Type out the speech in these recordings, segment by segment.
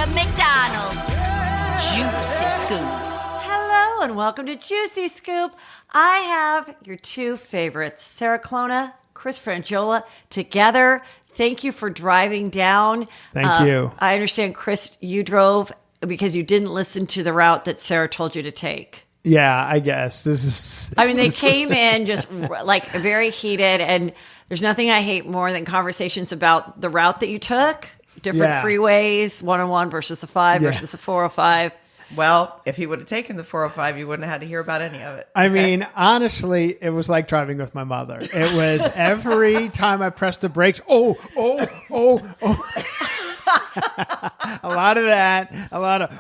the McDonald Juicy Scoop. Hello and welcome to Juicy Scoop. I have your two favorites, Sarah Clona, Chris Frangiola, together. Thank you for driving down. Thank you. I understand, Chris, you drove because you didn't listen to the route that Sarah told you to take. Yeah, I guess. They came in just like very heated, and there's nothing I hate more than conversations about the route that you took, different freeways, 101 versus the 5 versus the 405. Well, if he would have taken the 405, you wouldn't have had to hear about any of it. I mean, honestly, it was like driving with my mother. It was every time I pressed the brakes, oh. A lot of that. A lot of,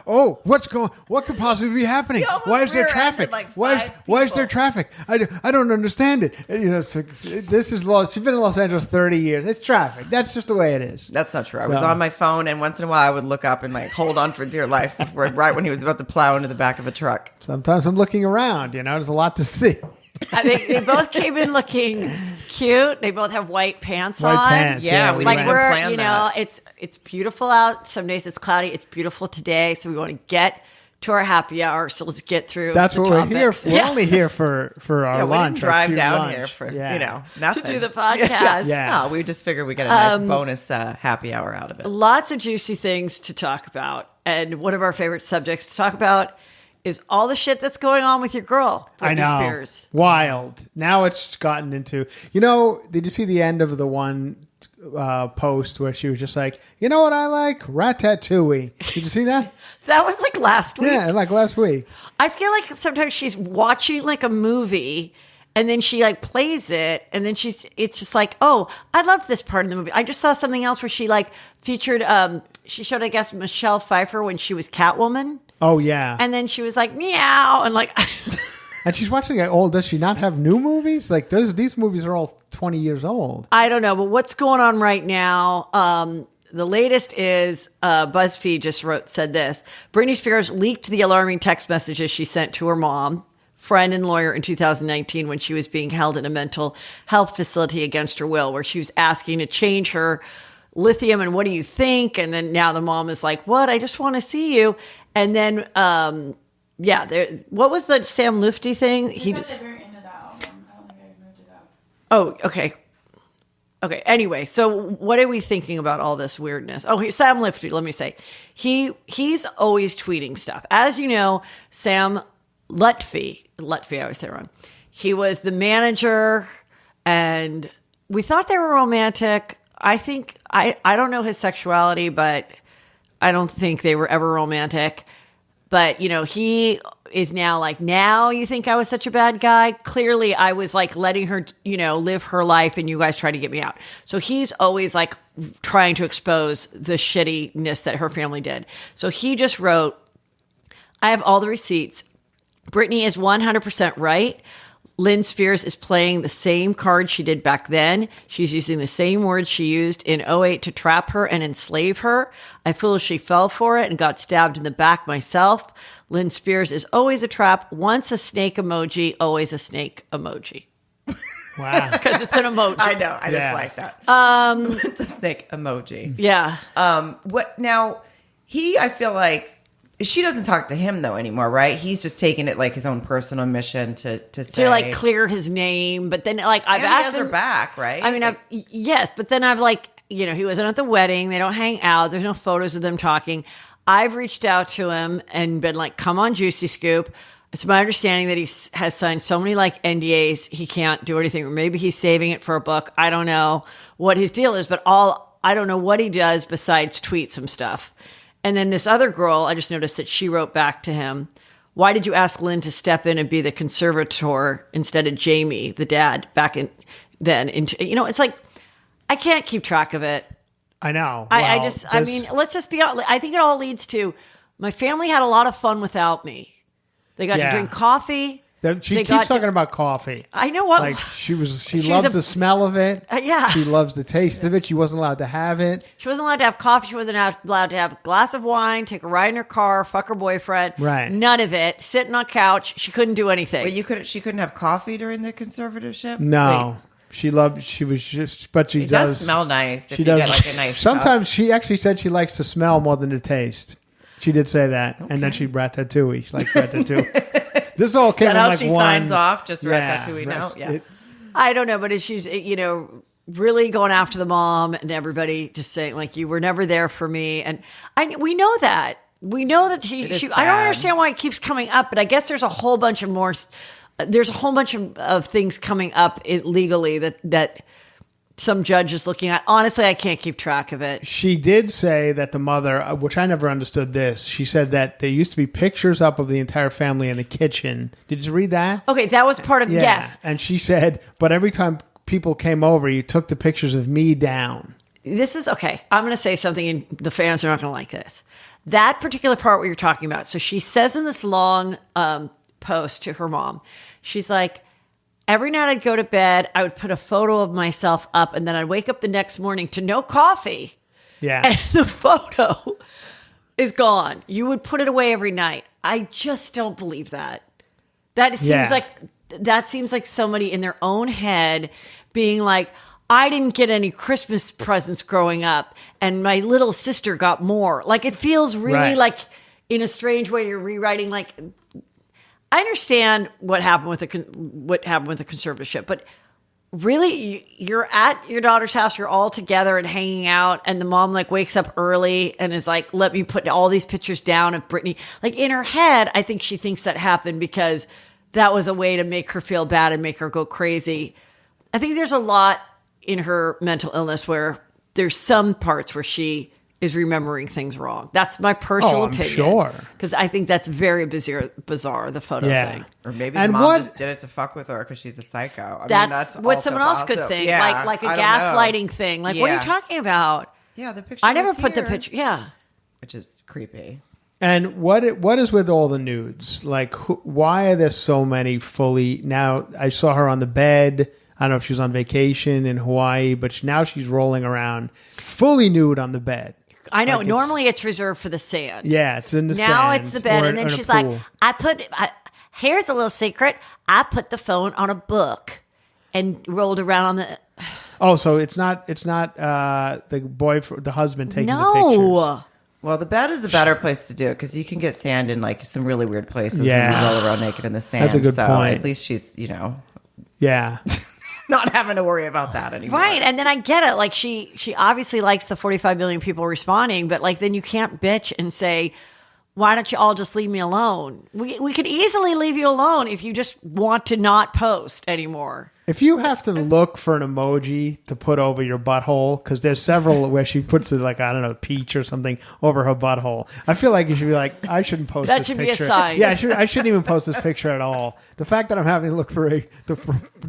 what could possibly be happening? Why is there traffic? Like why is there traffic? I don't understand it. You know, it's like, this is Los. She's been in Los Angeles 30 years. It's traffic. That's just the way it is. That's not true. I was on my phone, and once in a while I would look up and like hold on for dear life right when he was about to plow into the back of a truck. Sometimes I'm looking around. You know, there's a lot to see. They both came in looking cute. They both have white pants on. Pants, yeah, we like didn't we're, plan you know, that. it's beautiful out. Some days it's cloudy. It's beautiful today. So we want to get to our happy hour. So let's get through. That's the what topics. we're here for. We're only here for our lunch. We didn't drive down lunch. here for Yeah. nothing To do the podcast. Yeah. No, we just figured we get a nice bonus happy hour out of it. Lots of juicy things to talk about. And one of our favorite subjects to talk about is all the shit that's going on with your girl, Britney I know. Spears. Wild. Now it's gotten into, you know, did you see the end of the one post where she was just like, you know what I like? Ratatouille. Did you see that? That was like last week. Yeah, like last week. I feel like sometimes she's watching like a movie and then she like plays it and then it's just like, oh, I loved this part of the movie. I just saw something else where she like featured, she showed, I guess, Michelle Pfeiffer when she was Catwoman. Oh, yeah. And then she was like, meow. And like, And she's watching it old. Does she not have new movies? Like these movies are all 20 years old. I don't know, but what's going on right now? The latest is BuzzFeed just said this. Britney Spears leaked the alarming text messages she sent to her mom, friend and lawyer in 2019 when she was being held in a mental health facility against her will, where she was asking to change her lithium and what do you think? And then now the mom is like, what? I just want to see you. And then, what was the Sam Lutfi thing? He just at the very end of that album. I don't think I moved it up. Oh, okay. Okay. Anyway, so what are we thinking about all this weirdness? Oh, Sam Lutfi, let me say. He's always tweeting stuff. As you know, Sam Lutfi, I always say it wrong. He was the manager and we thought they were romantic. I think, I don't know his sexuality, but I don't think they were ever romantic. But, you know, he is now like, now you think I was such a bad guy? Clearly, I was like letting her, you know, live her life and you guys try to get me out. So he's always like trying to expose the shittiness that her family did. So he just wrote, I have all the receipts. Britney is 100% right. Lynn Spears is playing the same card she did back then. She's using the same words she used in '08 to trap her and enslave her. I foolishly fell for it and got stabbed in the back myself. Lynn Spears is always a trap. Once a snake emoji, always a snake emoji. Wow. Because it's an emoji. I know. I just like that. It's a snake emoji. Yeah. What now? I feel like she doesn't talk to him though anymore, right? He's just taking it like his own personal mission to say, to like clear his name. But then like I've asked he has him her back, right? I mean, yes, but then I've like, you know, he wasn't at the wedding. They don't hang out. There's no photos of them talking. I've reached out to him and been like, come on, Juicy Scoop. It's my understanding that he has signed so many like NDAs, he can't do anything. Or maybe he's saving it for a book. I don't know what his deal is, but I don't know what he does besides tweet some stuff. And then this other girl, I just noticed that she wrote back to him, why did you ask Lynn to step in and be the conservator instead of Jamie, the dad, back in then? You know, it's like, I can't keep track of it. I know. I mean, let's just be honest. I think it all leads to my family had a lot of fun without me. They got to drink coffee. She keeps talking about coffee. I know what. Like she loves the smell of it. Yeah. She loves the taste of it. She wasn't allowed to have it. She wasn't allowed to have coffee. She wasn't allowed to have a glass of wine, take a ride in her car, fuck her boyfriend. Right. None of it. Sitting on a couch. She couldn't do anything. Wait, she couldn't have coffee during the conservatorship? No. She was just, but she It does smell nice. If She you does. get like a nice Sometimes she actually said she likes to smell more than to taste. She did say that, and then she ratatouille. She likes ratatouille. This all came Is that in how like she one. signs off? Just Yeah, ratatouille now? right. Yeah. I don't know, but if she's, really going after the mom and everybody just saying like, you were never there for me. And we know that. We know that she It is I don't sad. understand why it keeps coming up, but I guess there's a whole bunch of things coming up legally that some judge is looking at. Honestly, I can't keep track of it. She did say that the mother, which I never understood this, she said that there used to be pictures up of the entire family in the kitchen. Did you read that? Okay, that was part of, Yeah. yes. And she said, but every time people came over, you took the pictures of me down. This is, okay, I'm going to say something and the fans are not going to like this. That particular part what you're talking about. So she says in this long post to her mom, she's like, every night I'd go to bed, I would put a photo of myself up, and then I'd wake up the next morning to no coffee. Yeah. And the photo is gone. You would put it away every night. I just don't believe that. That seems like somebody in their own head being like, I didn't get any Christmas presents growing up, and my little sister got more. Like, it feels really Right. like, in a strange way, you're rewriting, like, I understand what happened with the conservatorship, but really, you're at your daughter's house, you're all together and hanging out, and the mom like wakes up early and is like, "Let me put all these pictures down of Britney." Like in her head, I think she thinks that happened because that was a way to make her feel bad and make her go crazy. I think there's a lot in her mental illness where there's some parts where she is remembering things wrong. That's my personal I'm opinion. sure. Because I think that's very bizarre, the photo thing. Or maybe And the mom what- just did it to fuck with her because she's a psycho. I That's mean, what also someone else could possible. think. Yeah, like a I don't know. gaslighting thing. Like, what are you Yeah. talking about? Yeah, the picture I never was put the here, picture. Yeah. which is creepy. And what is with all the nudes? Like, why are there so many fully? Now, I saw her on the bed. I don't know if she was on vacation in Hawaii, but now she's rolling around fully nude on the bed. I know. Like normally it's reserved for the sand. Yeah, it's in the sand. Now it's the bed. or And then in a she's like, pool. here's a little secret. I put the phone on a book and rolled around on the. Oh, so it's not the husband taking the pictures. No. Well, the bed is a better place to do it because you can get sand in like some really weird places. Yeah. When you roll around naked in the sand. That's a good so point. At least she's, Yeah. not having to worry about that anymore. Right. And then I get it. Like she obviously likes the 45 million people responding, but like then you can't bitch and say, why don't you all just leave me alone? We could easily leave you alone if you just want to not post anymore. If you have to look for an emoji to put over your butthole, because there's several where she puts it like, I don't know, peach or something over her butthole. I feel like you should be like, I shouldn't post That this should be a picture. sign. Yeah, I shouldn't even post this picture at all. The fact that I'm having to look for the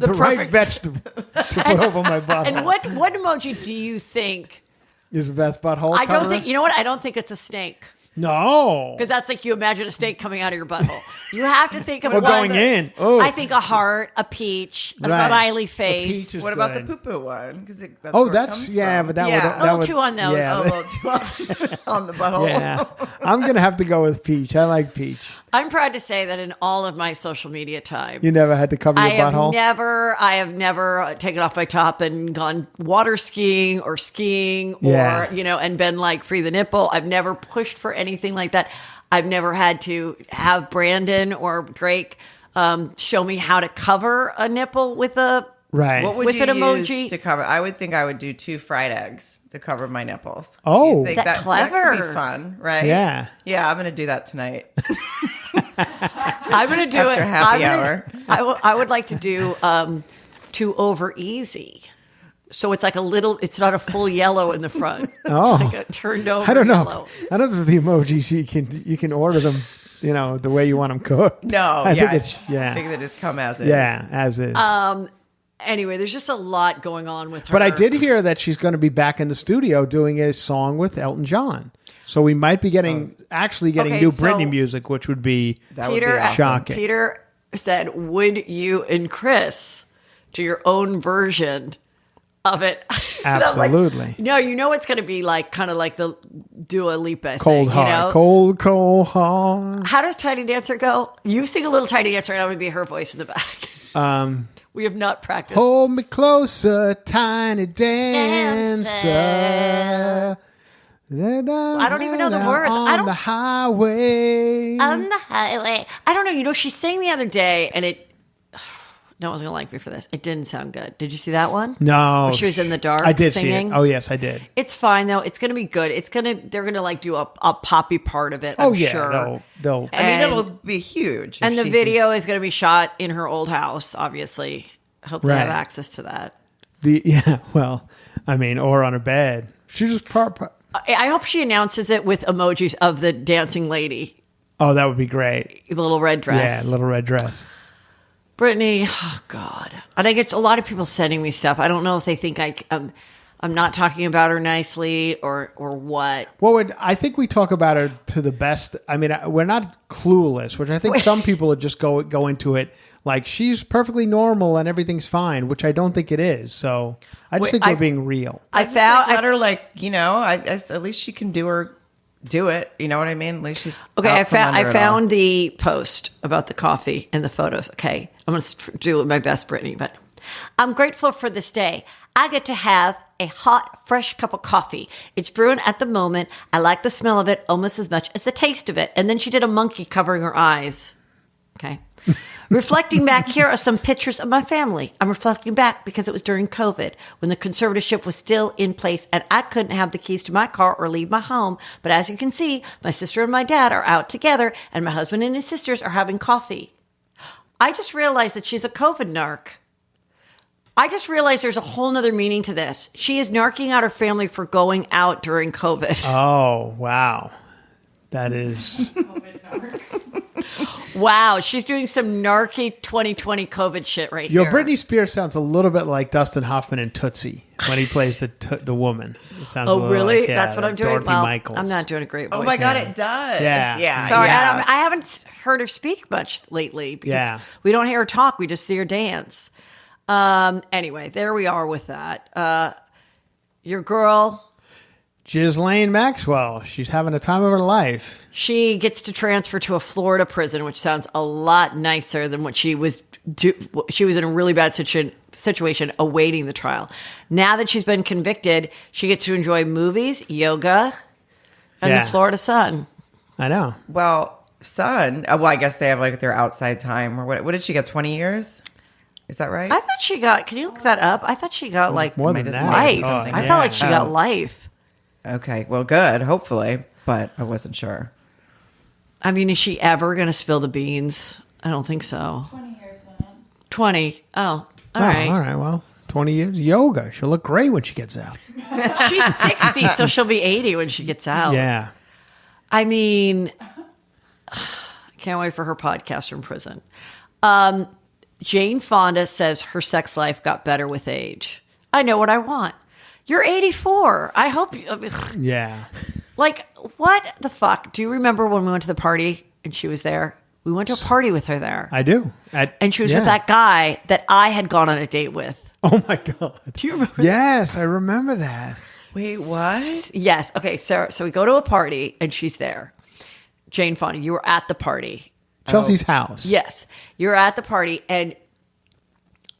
right perfect- vegetable to put over my butthole And what emoji do you think? is the best butthole I don't cover? think, you know what? I don't think it's a snake. No. Because that's like you imagine a snake coming out of your butthole. You have to think of Or one going in. Oh. I think a heart, a peach, a Right. smiley peach face. is What about the good. poo-poo one? Because that's Oh, where it that's comes yeah, from. but that yeah. would A little too on those. Yeah, A little too on the butthole. yeah. I'm gonna have to go with peach. I like peach. I'm proud to say that in all of my social media time, You never had to cover your I have butthole. never taken off my top and gone water skiing or skiing or, Yeah. and been like free the nipple. I've never pushed for anything like that. I've never had to have Brandon or Drake show me how to cover a nipple with a Right. What would with you an emoji. use to cover? I would think I would do 2 fried eggs to cover my nipples. Oh. You think That That clever. could be fun, right? Yeah. Yeah, I'm going to do that tonight. I'm going to do After it. happy hour. I would like to do 2 over easy. So it's like it's not a full yellow in the front. Oh. It's like a turned over I don't know. yellow. I don't know if the emojis you can order them, the way you want them cooked. No, I yeah. think it's I think they just come as is. yeah, as is. Anyway, there's just a lot going on with her. but I did hear that she's going to be back in the studio doing a song with Elton John. So we might be getting Okay, new so- Britney music, which would be That would be Peter, awesome. shocking. Peter said, "Would you and Chris do your own version of it?" And I'm like, Absolutely. no, you know it's going to be like kind of like the Dua Lipa cold thing, heart. You know? Cold heart. How does Tiny Dancer go? You sing a little Tiny Dancer, and I'm going to be her voice in the back. We have not practiced. Hold me closer, tiny dancer. I don't even know the words. On the highway. On the highway. I don't know. You know, she sang the other day, and it. No one's gonna like me for this. It didn't sound good. Did you see that one? No. Where she was in the dark. I did singing? see it. Oh yes, I did. It's fine though. It's gonna be good. They're gonna like do a poppy part of it. Oh I'm yeah, sure. they'll. I mean, it'll be huge. And if the she video is gonna be shot in her old house. Obviously, hope they have Right. access to that. Yeah. Well, I mean, or on her bed. She just. I hope she announces it with emojis of the dancing lady, Oh, that would be great. the little red dress. Yeah, little red dress. Brittany, oh God. And I get a lot of people sending me stuff. I don't know if they think I'm not talking about her nicely or what. Well, I think we talk about her to the best. I mean, we're not clueless, which I think some people would just go into it like she's perfectly normal and everything's fine, which I don't think it is. So I just think we're being real. I just found let her at least she can do it. You know what I mean? At least she's okay. out from under I it all. found the post about the coffee and the photos. Okay, I'm going to do my best, Brittany. But I'm grateful for this day. I get to have a hot, fresh cup of coffee. It's brewing at the moment. I like the smell of it almost as much as the taste of it. And then she did a monkey covering her eyes. Okay. Reflecting back, here are some pictures of my family. I'm reflecting back because it was during COVID when the conservatorship was still in place and I couldn't have the keys to my car or leave my home. But as you can see, my sister and my dad are out together and my husband and his sisters are having coffee. I just realized that she's a COVID narc. I just realized there's a whole nother meaning to this. She is narking out her family for going out during COVID. Oh, wow. That is. Wow, she's doing some narky 2020 COVID shit right Yo, here. Britney Spears sounds a little bit like Dustin Hoffman in Tootsie when he plays the woman. It sounds a Oh, little really? like, That's what I'm doing? Dorothy Well, Michaels. I'm not doing a great voice. Oh my God, it does. Yeah. Sorry, yeah. I haven't heard her speak much lately because Yeah. we don't hear her talk. We just see her dance. Anyway, there we are with that. Your girl, Ghislaine Maxwell. She's having a time of her life. she gets to transfer to a Florida prison, which sounds a lot nicer than what she was. She was in a really bad situation awaiting the trial. Now that she's been convicted, she gets to enjoy movies, yoga, and Yeah. the Florida sun. I know. Well, I guess they have like their outside time or what did she get? 20 years? Is that right? I thought she got. Can you look that up? I thought she got like More might than as that. life. Oh, I yeah. felt like she got Oh. life. Okay, well, good. Hopefully, but I wasn't sure. I mean, is she ever going to spill the beans? I don't think so. 20 years sentence. 20. Oh, all Oh, right. all right. Well, 20 years. Yoga. She'll look great when she gets out. She's 60, so she'll be 80 when she gets out. Yeah. I mean, I can't wait for her podcast from prison. Jane Fonda says her sex life got better with age. I know what I want. You're 84. I hope you... Yeah. Like, what the fuck? Do you remember when we went to the party and she was there? We went to a party with her there. I do. And she was yeah. with that guy that I had gone on a date with. Oh, my God. Do you remember? Yes, I remember that. Wait, what? Yes. Okay. So we go to a party and she's there. Jane Fonda, you were at the party. Chelsea's house. Yes. You're at the party and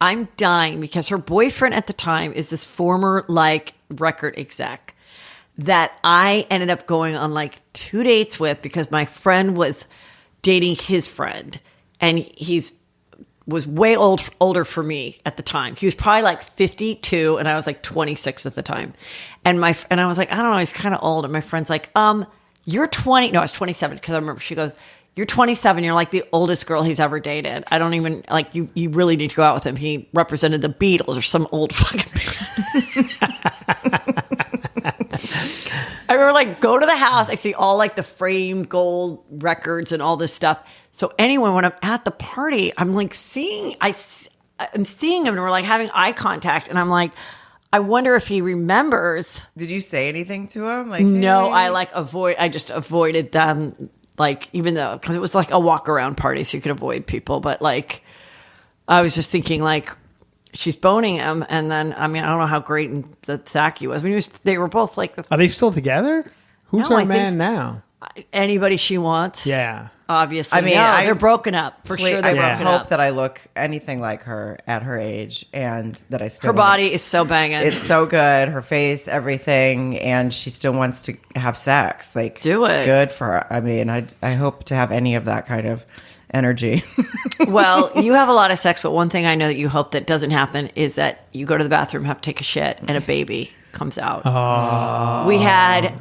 I'm dying because her boyfriend at the time is this former like record exec that I ended up going on like 2 dates with because my friend was dating his friend and was way older for me at the time. He was probably like 52 and I was like 26 at the time. And I was like, I don't know, he's kind of old. And my friend's like, you're 20. No, I was 27 because I remember she goes, you're 27. You're like the oldest girl he's ever dated. I don't even like you. You really need to go out with him. He represented the Beatles or some old fucking band. I remember like go to the house. I see all like the framed gold records and all this stuff. So anyway, when I'm at the party, I'm like I'm seeing him and we're like having eye contact. And I'm like, I wonder if he remembers. Did you say anything to him? Like, No, hey? I just avoided them. Like, even though, because it was like a walk around party, so you could avoid people. But like, I was just thinking, like, she's boning him. And then, I mean, I don't know how great the sack he was. I mean, they were both like, Are they still together? Who's No, her I man think- now? anybody she wants. Yeah. Obviously, I mean, no, they're broken up for sure. They're I broken hope up. that I look anything like her at her age, and that I still Her body is so banging. It's so good. Her face, everything, and she still wants to have sex. Like, do it. Good for her. I mean, I hope to have any of that kind of energy. Well, you have a lot of sex, but one thing I know that you hope that doesn't happen is that you go to the bathroom, have to take a shit, and a baby comes out. We had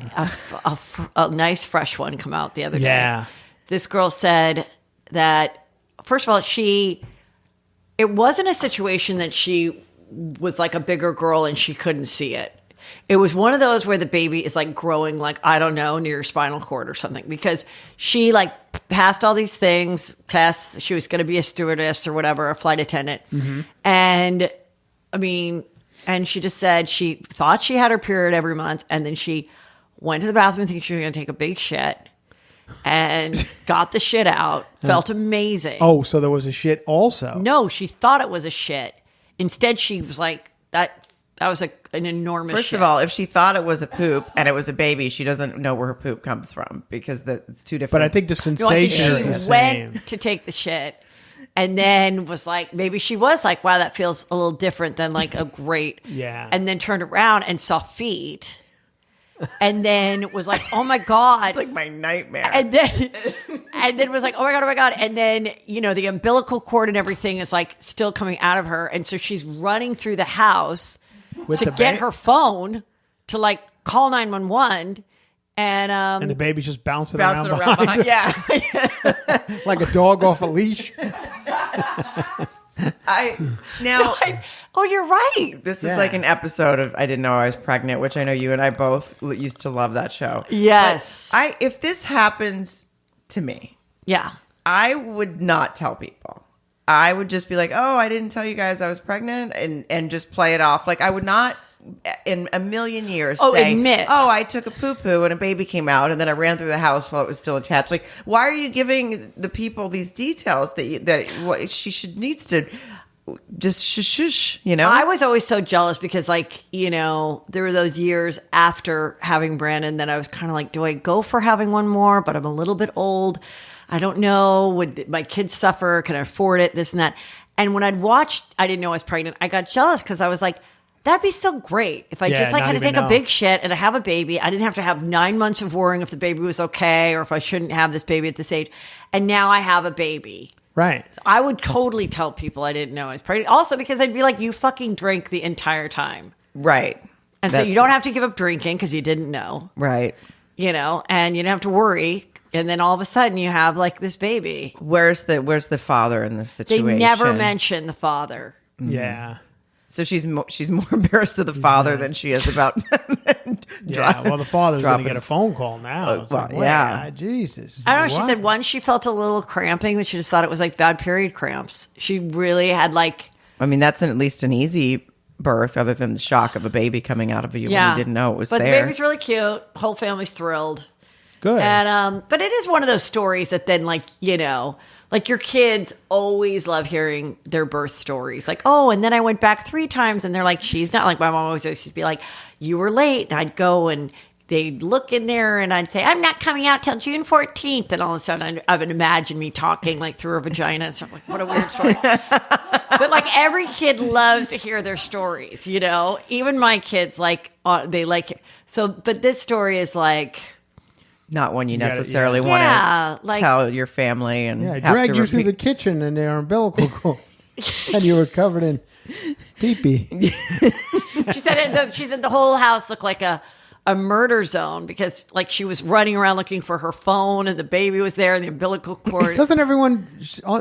a nice fresh one come out the other day. Yeah. This girl said that, first of all, it wasn't a situation that she was like a bigger girl and she couldn't see it. It was one of those where the baby is like growing, like, I don't know, near your spinal cord or something, because she like passed all these things, tests. She was going to be a stewardess or whatever, a flight attendant. And I mean, and she just said she thought she had her period every month. And then she went to the bathroom thinking she was going to take a big shit and got the shit out. Felt amazing. Oh, so there was a shit also. No, she thought it was a shit. Instead, she was like, that was an enormous First shit. of all, if she thought it was a poop and it was a baby, she doesn't know where her poop comes from, because it's two different. But I think the No, I think sensation is the she same. went to take the shit and then was like, maybe she was like, wow, that feels a little different than like a great. Yeah. And then turned around and saw feet. And then was like, oh my God. It's like my nightmare. And then was like, oh my God. And then, the umbilical cord and everything is like still coming out of her. And so she's running through the house With to the get her phone to like call 911. And the baby's just bouncing Bouncing around around behind behind. her, Yeah. like a dog off a leash. oh, you're right. This is Yeah. like an episode of I Didn't Know I Was Pregnant, which I know you and I both used to love that show. Yes. If this happens to me, Yeah. I would not tell people. I would just be like, oh, I didn't tell you guys I was pregnant, and just play it off. Like, I would not in a million years say, admit. oh, I took a poo-poo and a baby came out and then I ran through the house while it was still attached. Like, why are you giving the people these details that what she needs to just shush, I was always so jealous because, like, there were those years after having Brandon that I was kind of like, do I go for having one more? But I'm a little bit old. I don't know. Would my kids suffer? Can I afford it? This and that. And when I'd watched I Didn't Know I Was Pregnant, I got jealous because I was like, that'd be so great if I just like not had to even take know. a big shit and I have a baby. I didn't have to have 9 months of worrying if the baby was okay or if I shouldn't have this baby at this age. And now I have a baby. Right. I would totally tell people I didn't know I was pregnant. Also because I'd be like, you fucking drank the entire time. right. And so you don't have to give up drinking because you didn't know, Right. and you don't have to worry. And then all of a sudden you have like this baby. Where's the father in this They situation? never mention the father. Yeah. So she's more embarrassed of the father than she is about. Yeah. Well, the father's going to dropping- get a phone call now. It's well, like, wait, yeah. Jesus. I don't know. She What? said once she felt a little cramping, but she just thought it was like bad period cramps. She really had like, I mean, that's at least an easy birth, other than the shock of a baby coming out of you when you didn't know it was but there. the baby's really cute. Whole family's thrilled. Good. And but it is one of those stories that then like your kids always love hearing their birth stories. Like, oh, and then I went back 3 times, and they're like, she's not like my mom always used to be like, you were late, and I'd go and they'd look in there, and I'd say, I'm not coming out till June 14th, and all of a sudden I would imagine me talking like through her vagina and stuff. Like, what a weird story. But like every kid loves to hear their stories, Even my kids they like it. So, but this story is like. Not one you gotta- necessarily Yeah, want to like- tell your family and Yeah, I have dragged to you through the repeat. kitchen in their umbilical cord. And you were covered in pee-pee. She said the whole house looked like a murder zone because like she was running around looking for her phone and the baby was there and the umbilical cord. Doesn't everyone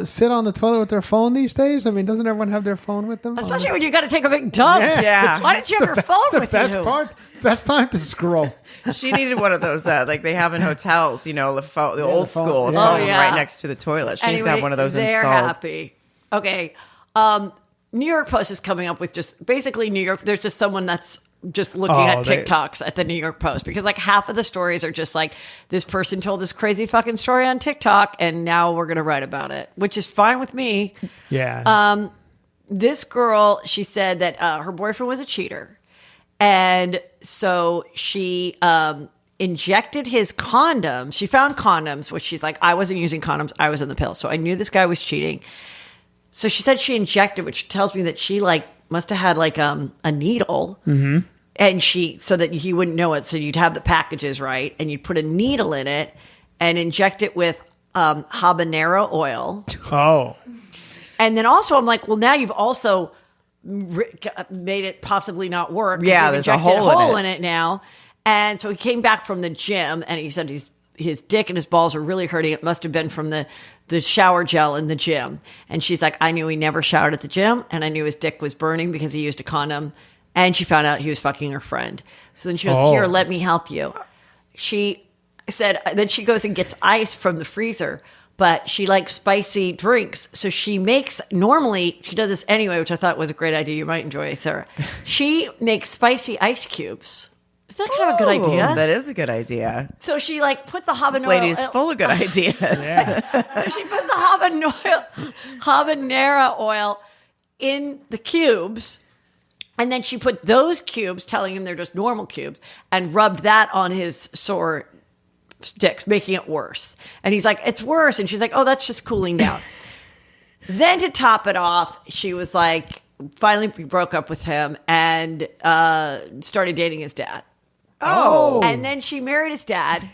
sit on the toilet with their phone these days? I mean, doesn't everyone have their phone with them? Especially when you got to take a big dump. Yeah. Why didn't you have your phone That's the with best you? part. Best time to scroll. She needed one of those like they have in hotels, the old the phone. school Yeah. phone Oh, yeah. right next to the toilet. She needs to have one of those they're installed. happy. Okay. New York Post is coming up with just basically New York. There's just someone that's just looking at TikToks at the New York Post because like half of the stories are just like this person told this crazy fucking story on TikTok and now we're going to write about it, which is fine with me. Yeah. This girl, she said that her boyfriend was a cheater. And so she injected his condoms. She found condoms, which she's like, I wasn't using condoms. I was in the pill. So I knew this guy was cheating. So she said she injected, which tells me that she like must have had like a needle. Mm-hmm. And so that he wouldn't know it. So you'd have the packages, right? And you'd put a needle in it and inject it with habanero oil. Oh. And then also I'm like, well, now you've also made it possibly not work. Yeah, there's a hole in it now. And so he came back from the gym and he said his dick and his balls were really hurting. It must have been from the shower gel in the gym. And she's like, I knew he never showered at the gym and I knew his dick was burning because he used a condom. And she found out he was fucking her friend. So then she goes, here, let me help you. She said, then she goes and gets ice from the freezer. But she likes spicy drinks. So she makes, normally, she does this anyway, which I thought was a great idea. You might enjoy it, Sarah. She makes spicy ice cubes. Isn't that kind of a good idea? That is a good idea. So she like put the habanero. This lady's full of good ideas. Yeah. She put the habanero oil in the cubes. And then she put those cubes, telling him they're just normal cubes, and rubbed that on his sore sticks, making it worse. And he's like, it's worse. And she's like, oh, that's just cooling down. Then to top it off, she was like, finally broke up with him and started dating his dad. Oh. And then she married his dad.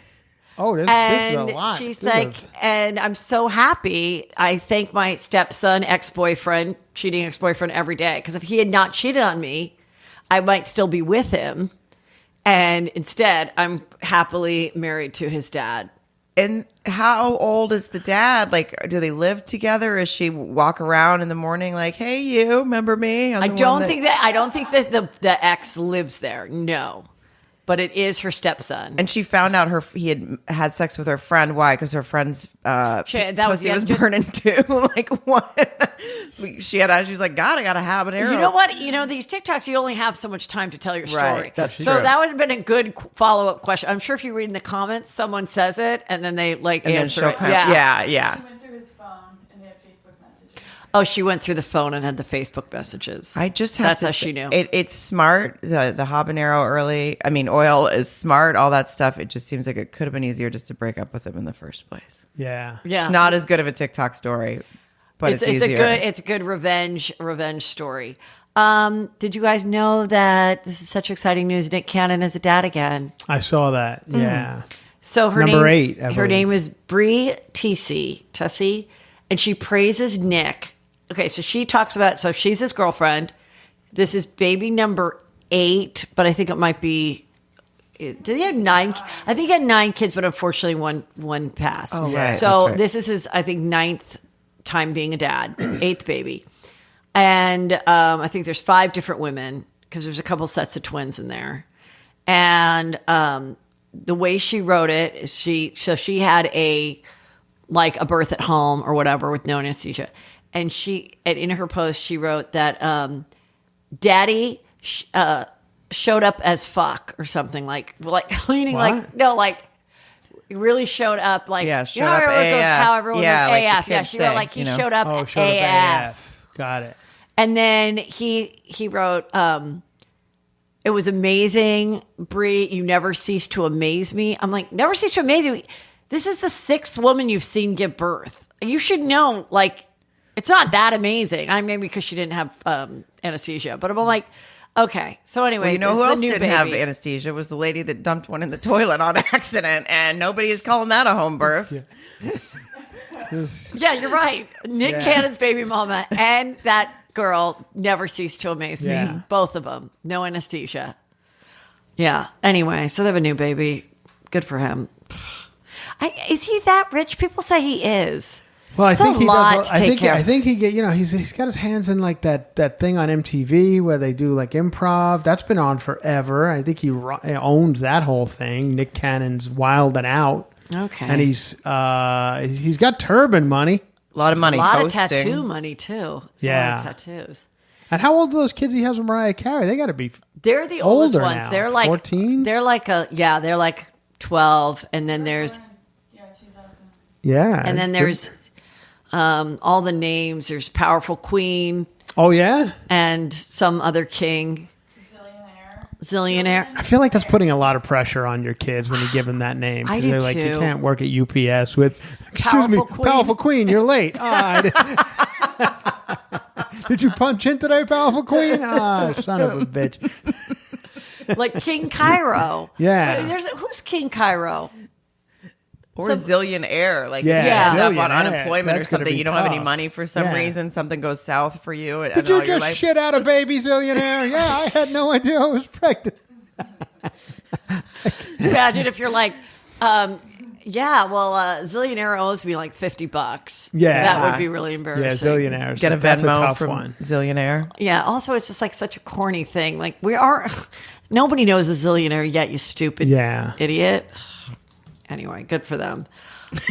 Oh, this is a And lot. she's like, and I'm so happy. I thank my stepson, cheating ex-boyfriend every day. Because if he had not cheated on me, I might still be with him. And instead, I'm happily married to his dad. And how old is the dad? Like, do they live together? Is she walk around in the morning like, hey, you, remember me? I don't think that the ex lives there. No. But it is her stepson. And she found out he had sex with her friend. Why? Because her friend's pussy was burning too. Like what? She was like, God, I got a habanero. You know what? These TikToks, you only have so much time to tell your story. Right, that's so true. that would have been a good follow-up question. I'm sure if you read in the comments, someone says it and then they answer it. Yeah. She went through his phone and they had Facebook messages. Oh, she went through the phone and had the Facebook messages. I just have That's to how say, she knew. It's smart. The habanero oil is smart. All that stuff. It just seems like it could have been easier just to break up with him in the first place. Yeah. Yeah. It's not as good of a TikTok story, but it's easier. It's a good revenge story. Did you guys know that this is such exciting news? Nick Cannon is a dad again. I saw that. Yeah. So her Number name, 8. her name is Brie Tessie, and she praises Nick. Okay, so she talks about, so she's his girlfriend. This is baby number 8, but I think it might be. Did he have 9? I think he had 9 kids, but unfortunately one passed. Oh, right. So That's right. this is his, I think, 9th time being a dad, 8th baby. And I think there's 5 different women because there's a couple sets of twins in there. And the way she wrote it is she had a birth at home or whatever with no anesthesia. And in her post, she wrote that daddy showed up as fuck or something like cleaning, What? really showed up like, showed up AF. How everyone Yeah, was like the AF. Yeah, kids she say, wrote he showed up Oh, AF. showed up AF. Got it. And then he wrote, it was amazing, Brie. You never cease to amaze me. I'm like, never cease to amaze me. This is the 6th woman you've seen give birth. You should know, it's not that amazing. Maybe because she didn't have anesthesia, but I'm like, okay. So anyway, Well, you know who else didn't baby. have anesthesia? Was the lady that dumped one in the toilet on accident, and nobody is calling that a home birth. Yeah, you're right. Nick Cannon's baby mama and that girl never ceased to amaze me. Yeah. Both of them. No anesthesia. Yeah. Anyway, so they have a new baby. Good for him. Is he that rich? People say he is. Well, I It's think a he lot does. to take care of. I think he get. He's got his hands in that thing on MTV where they do improv. That's been on forever. I think he owned that whole thing. Nick Cannon's Wild and Out. Okay. And he's got turban money. A lot of money. A lot hosting. of tattoo money, too. There's Yeah. a lot of tattoos. And how old are those kids he has with Mariah Carey? They got to be. They're the oldest Older ones. now. They're 14? They're they're 12. And then there's, Yeah, 2000. Yeah. and then there's all the names. There's Powerful Queen Oh yeah. and some other king. Zillionaire. I feel like that's putting a lot of pressure on your kids when you give them that name. I do They're like, you too. can't work at UPS with, excuse me, Powerful Queen." Powerful Queen, you're late. Did you punch in today, Powerful Queen? Son of a bitch. Like King Cairo. Yeah. Who's King Cairo? Or zillionaire, like Yeah, you end up on zillionaire. unemployment or That's gonna something. be You don't have any tough. money for some Yeah. reason. Something goes south for you. Did you just shit out a baby, zillionaire? Yeah, I had no idea I was pregnant. Imagine if you're like, Zillionaire owes me like $50. Yeah. That would be really embarrassing. Yeah, zillionaires. Get a That's Venmo tough from one. zillionaire. Yeah. Also, it's just like such a corny thing. Like nobody knows a zillionaire yet, you stupid idiot. Anyway, good for them.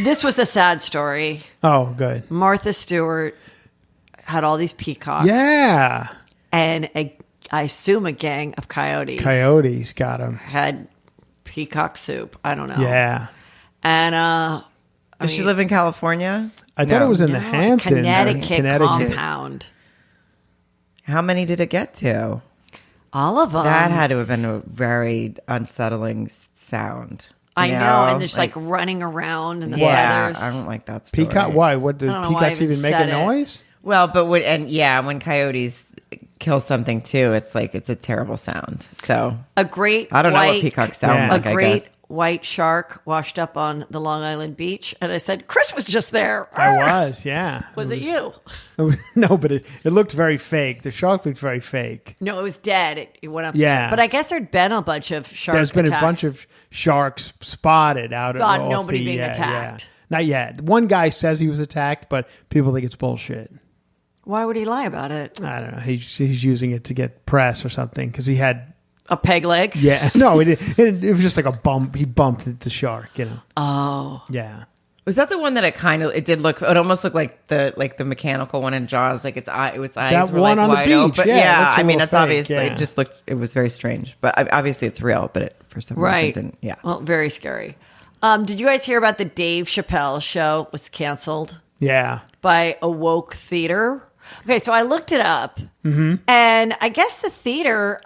This was a sad story. Oh, good. Martha Stewart had all these peacocks. Yeah. And I assume a gang of coyotes. Coyotes got him. Had peacock soup. I don't know. Yeah. And Does she live in California? I thought it was in the Hamptons. Connecticut compound. How many did it get to? All of them. That had to have been a very unsettling sound. I You know, and there's like running around and the feathers. I don't like that story. Peacock? Why? What does I don't know why I peacocks even even make said a it. noise? Well, but when coyotes kill something too, it's like it's a terrible sound. So A great I don't know what white- peacocks sound Yeah. like. A I great guess. white shark washed up on the Long Island beach, and I said, "Chris was just there." I was, yeah. Was it you? No, but it looked very fake. The shark looked very fake. No, it was dead. It went up. Yeah. but I guess there'd been a bunch of shark. There's been attacks. a bunch of sharks spotted out Spot, off nobody the, being yeah, attacked. Yeah. Not yet. One guy says he was attacked, but people think it's bullshit. Why would he lie about it? I don't know. He's using it to get press or something because he had. A peg leg? Yeah. No, it was just like a bump. He bumped the shark, Oh. Yeah. Was that the one that it did look? It almost looked like the mechanical one in Jaws. Like its eyes That were one like on the wide beach, open. yeah, it looks a I mean, little that's fake, obviously yeah. it just looked. It was very strange, but obviously it's real. But it for some reason Right. didn't. Yeah. Well, very scary. Did you guys hear about the Dave Chappelle show was canceled Yeah. by a woke theater? Okay, so I looked it up, Mm-hmm. and I guess the theater,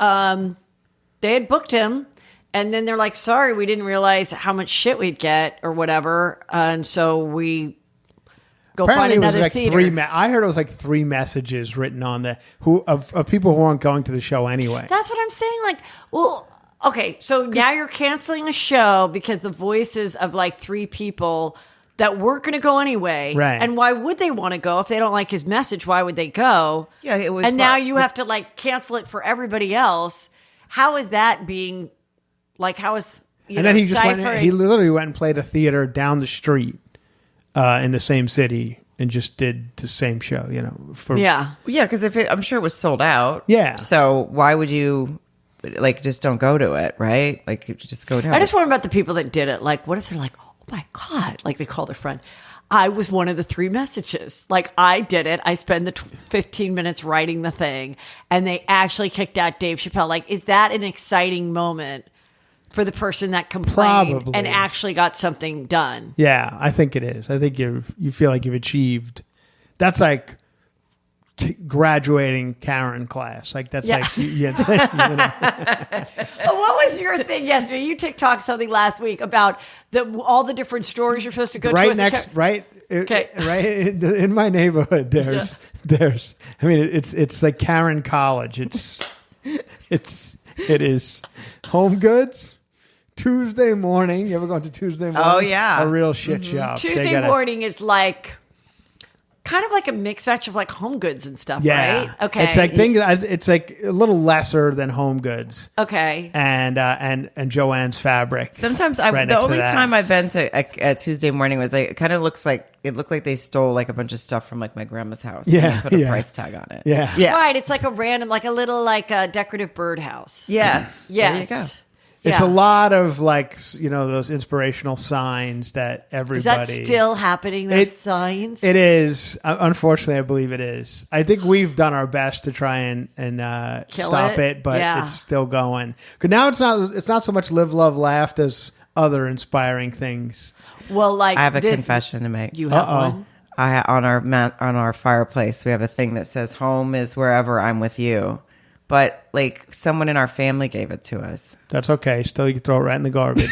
they had booked him, and then they're like, sorry, we didn't realize how much shit we'd get or whatever, and so we go Apparently, find it was another like theater. I heard it was like 3 messages written on there of people who weren't going to the show anyway. That's what I'm saying. Like, well, okay, so now you're canceling a show because the voices of like 3 people that weren't going to go anyway. Right. And why would they want to go if they don't like his message? Why would they go? Yeah, it was. And now you have to like cancel it for everybody else. How is that being like? How is and then he just went. stifling- He literally went and played a theater down the street in the same city and just did the same show. Yeah. Yeah, because I'm sure it was sold out. Yeah. So why would you just don't go to it, right? Like you just go down. I just wonder about the people that did it. Like, what if they're like, oh my God, like they call their friend. I was one of the 3 messages. Like, I did it. I spent the 15 minutes writing the thing, and they actually kicked out Dave Chappelle. Like, is that an exciting moment for the person that complained Probably. and actually got something done? Yeah, I think it is. I think you feel like you've achieved. That's like graduating Karen class. Like that's Yeah. like But what was your thing yesterday? You TikTok something last week about all the different stores you're supposed to go to. right as a next, right, Okay. right in my neighborhood. There's. I mean, it's like Karen College. It is Home Goods. Tuesday morning. You ever gone to Tuesday morning? Oh, yeah. A real shit shop. They Tuesday gotta- morning is like kind of like a mixed batch of like Home Goods and stuff, Yeah. right? Okay. It's like things. It's like a little lesser than Home Goods. Okay. And Joanne's Fabric. Sometimes right the next to only that. time I've been to a Tuesday morning was like, it kind of looked like they stole like a bunch of stuff from like my grandma's house. Yeah, and put a yeah. price tag on it. Yeah. yeah, Right. It's like a random, like a little, like a decorative birdhouse. yes, Yes. There you go. It's Yeah. a lot of like those inspirational signs that everybody. Is that still happening? Those signs? It is. Unfortunately, I believe it is. I think we've done our best to try and Kill stop it? it, but Yeah. it's still going. 'Cause now it's not so much live, love, laugh as other inspiring things. Well, like I have a this, confession to make. You have Uh-oh. one? On our fireplace, we have a thing that says "Home is wherever I'm with you," but like someone in our family gave it to us. That's okay. Still, you can throw it right in the garbage.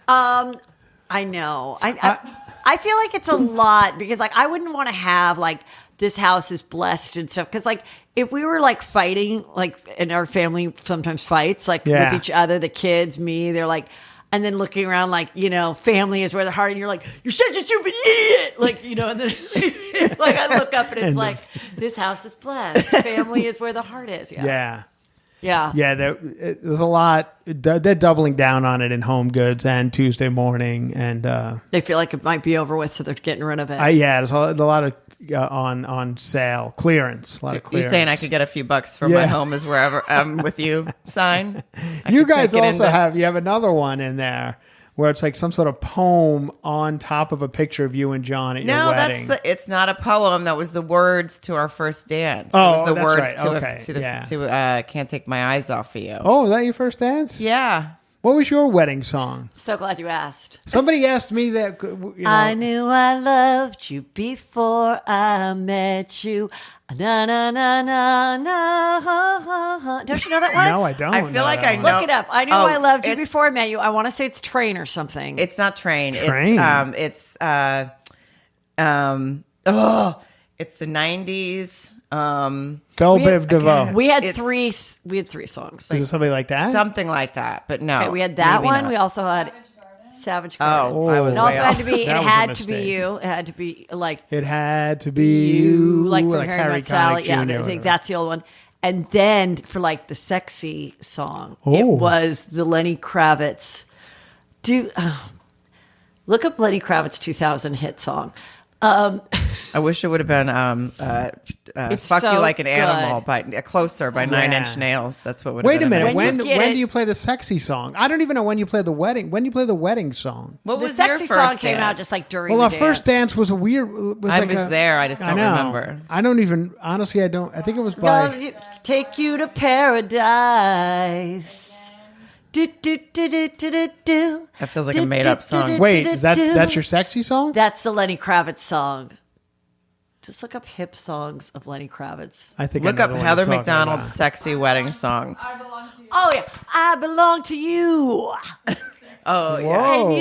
I know. I feel like it's a lot because like I wouldn't want to have like this house is blessed and stuff because like if we were like fighting like and our family sometimes fights like with each other, the kids, me, they're like, and then looking around like, you know, family is where the heart, and you're like, you're such a stupid idiot, like, you know, and then like I look up and it's like this house is blessed, family is where the heart is. Yeah. There's a lot. They're doubling down on it in Home Goods and Tuesday Morning, and they feel like it might be over with, so they're getting rid of it. There's a lot of on sale clearance. A lot of clearance. You're saying I could get a few bucks for my home is wherever I'm with you sign. You guys also have another one in there where it's like some sort of poem on top of a picture of you and John at your wedding. No, it's not a poem. That was the words to our first dance. Oh, it was the that's words right. to Can't Take My Eyes Off of You. Oh, is that your first dance? Yeah. What was your wedding song? So glad you asked. Somebody asked me that. You know, I knew I loved you before I met you. Na na na na na. Don't you know that one? No, I don't. I feel like I know. Look it up. I knew I loved you before I met you. I want to say it's Train or something. It's not Train. Train. It's the 90s. Go Biv DeVoe. We had three songs. Is it something like that? Something like that, but no. Okay, we had that maybe one. not. We also had Savage Garden. Oh, I was It also way had off. to be. It That was a had to be mistake. you. It had to be like It had to be you, like from Harry Met Sally. Connick Yeah, Jr. I think whatever. that's the old one. And then for like the sexy song, it Oh. was the Lenny Kravitz. Look up Lenny Kravitz 2000 hit song. I wish it would have been It's "Fuck so You Like an good. Animal" by Closer by Nine Inch Nails. That's what would. Wait have a been minute. When you When get it- do you play the sexy song? I don't even know when you play the wedding. When do you play the wedding song? What The was your sexy first song came dance? out just like during Well, the our dance. first dance was a weird. I was there. I just don't remember. I don't even. Honestly, I don't. I think it was Gonna by. take you to paradise. Do, do, do, do, do, do, do. That feels like a made-up song. Wait, is that's your sexy song? That's the Lenny Kravitz song. Just look up hip songs of Lenny Kravitz. I think Look I know up the one Heather you're talking McDonald's about. sexy wedding song. I belong to you. Oh yeah, I belong to you, Oh yeah, Whoa.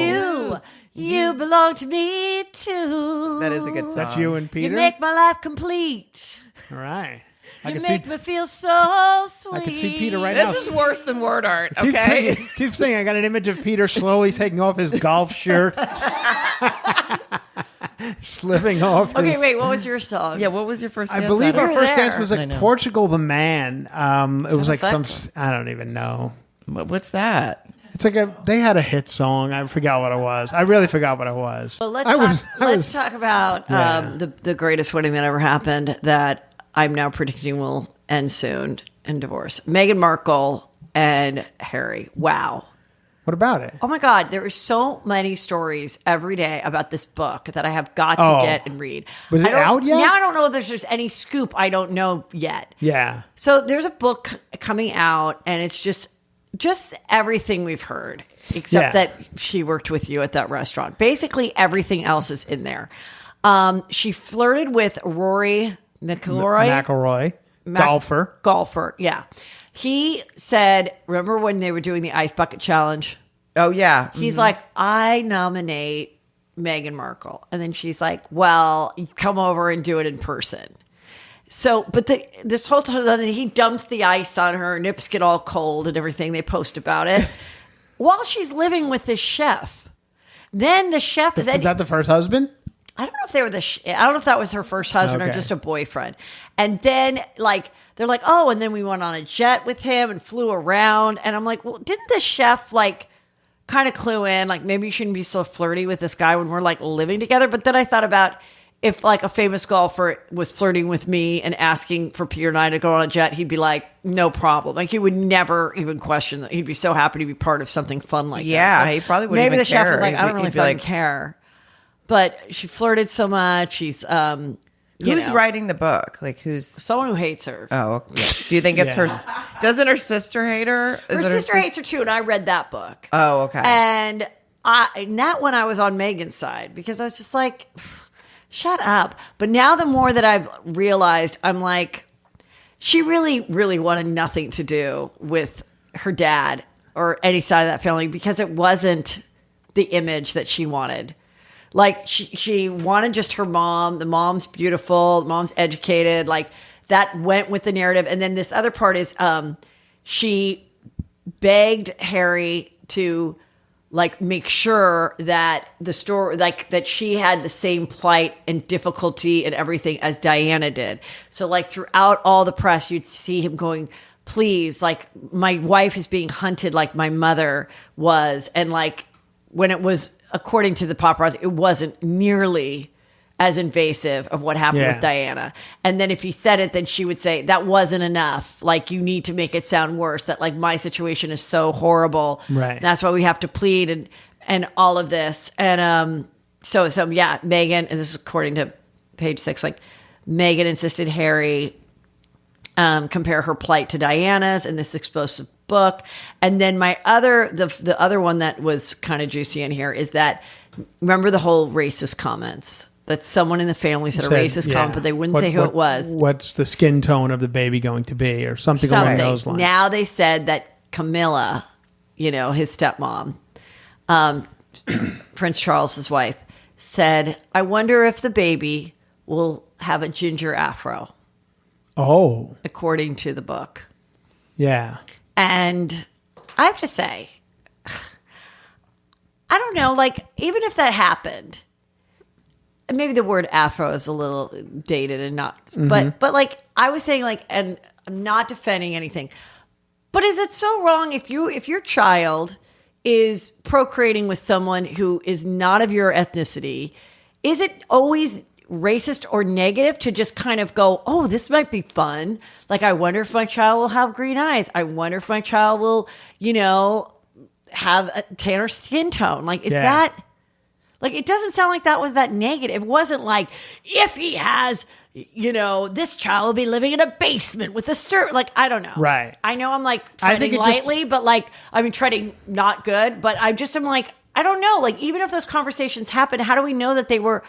and you belong to me too. that is a good song. That's you and You Peter. make my life complete. All right. I You can see. make me feel so sweet. I can see Peter right now. This is worse than word art. Keep Okay. saying, keep saying. I got an image of Peter slowly taking off his golf shirt, slipping off. Okay, his, wait. What was your song? Yeah. What was your first? I dance believe at? our You were first dance there. was I like know. Portugal the Man. It was like that some. called? I don't even know. What's that? It's like they had a hit song. I forgot what it was. I really forgot what it was. Well, let's talk about Yeah. the greatest wedding that ever happened that I'm now predicting will end soon in divorce. Meghan Markle and Harry. Wow. What about it? Oh my God, there are so many stories every day about this book that I have got to Oh. get and read. Was it I don't- out yet? Now I don't know if there's just any scoop. I don't know yet. Yeah. So there's a book coming out, and it's just everything we've heard, except Yeah. that she worked with you at that restaurant. Basically, everything else is in there. She flirted with Rory McIlroy. McElroy, Golfer, yeah. He said, remember when they were doing the ice bucket challenge? Oh yeah. He's like, I nominate Meghan Markle. And then she's like, well, you come over and do it in person. So, but this whole time, then he dumps the ice on her, nips get all cold and everything. They post about it while she's living with this chef. Then the chef, Is that the first husband? I don't know if they were I don't know if that was her first husband or Okay. just a boyfriend. And then they're like, oh, and then we went on a jet with him and flew around. And I'm like, well, didn't the chef kind of clue in, like maybe you shouldn't be so flirty with this guy when we're like living together? But then I thought about if like a famous golfer was flirting with me and asking for Peter and I to go on a jet, he'd be like, no problem. Like he would never even question that. He'd be so happy to be part of something fun like Yeah, that. he probably wouldn't Maybe even the chef care. was like, I don't He'd really be fucking like- care. But she flirted so much. She's Who's writing the book? Like who's? someone who hates her. Oh, yeah. Do you think it's her? Doesn't her sister hate her? Her sister hates her too, and I read that book. Oh, okay. And that one I was on Megan's side because I was just like, shut up. But now the more that I've realized, I'm like, she really, really wanted nothing to do with her dad or any side of that family because it wasn't the image that she wanted. Like she wanted just her mom. The mom's beautiful. The mom's educated. Like that went with the narrative. And then this other part is she begged Harry to like make sure that the story, like that she had the same plight and difficulty and everything as Diana did. So like throughout all the press, you'd see him going, please, like my wife is being hunted like my mother was. And like when it was, according to the paparazzi, it wasn't nearly as invasive of what happened with Diana. And then if he said it, then she would say, that wasn't enough. Like, you need to make it sound worse, that like my situation is so horrible. Right. That's why we have to plead and all of this. And so yeah, Meghan, and this is according to page 6, like Meghan insisted Harry compare her plight to Diana's in this explosive book. And then the other one that was kind of juicy in here is that, remember the whole racist comments? That someone in the family said a racist comment, but they wouldn't say who it was. What's the skin tone of the baby going to be, or something along those lines? Now they said that Camilla, his stepmom, Prince Charles's wife, said, I wonder if the baby will have a ginger afro. Oh. According to the book. Yeah. And I have to say, I don't know, like, even if that happened, maybe the word afro is a little dated and not, but like I was saying, like, and I'm not defending anything, but is it so wrong if your child is procreating with someone who is not of your ethnicity? Is it always racist or negative to just kind of go, oh, this might be fun? Like, I wonder if my child will have green eyes. I wonder if my child will, have a tanner skin tone. Like, is that... Like, it doesn't sound like that was that negative. It wasn't like, if he has, this child will be living in a basement with a certain, like, I don't know. Right. I know I'm like treading lightly, but like, I mean, treading not good, but I'm like, I don't know. Like, even if those conversations happen, how do we know that they were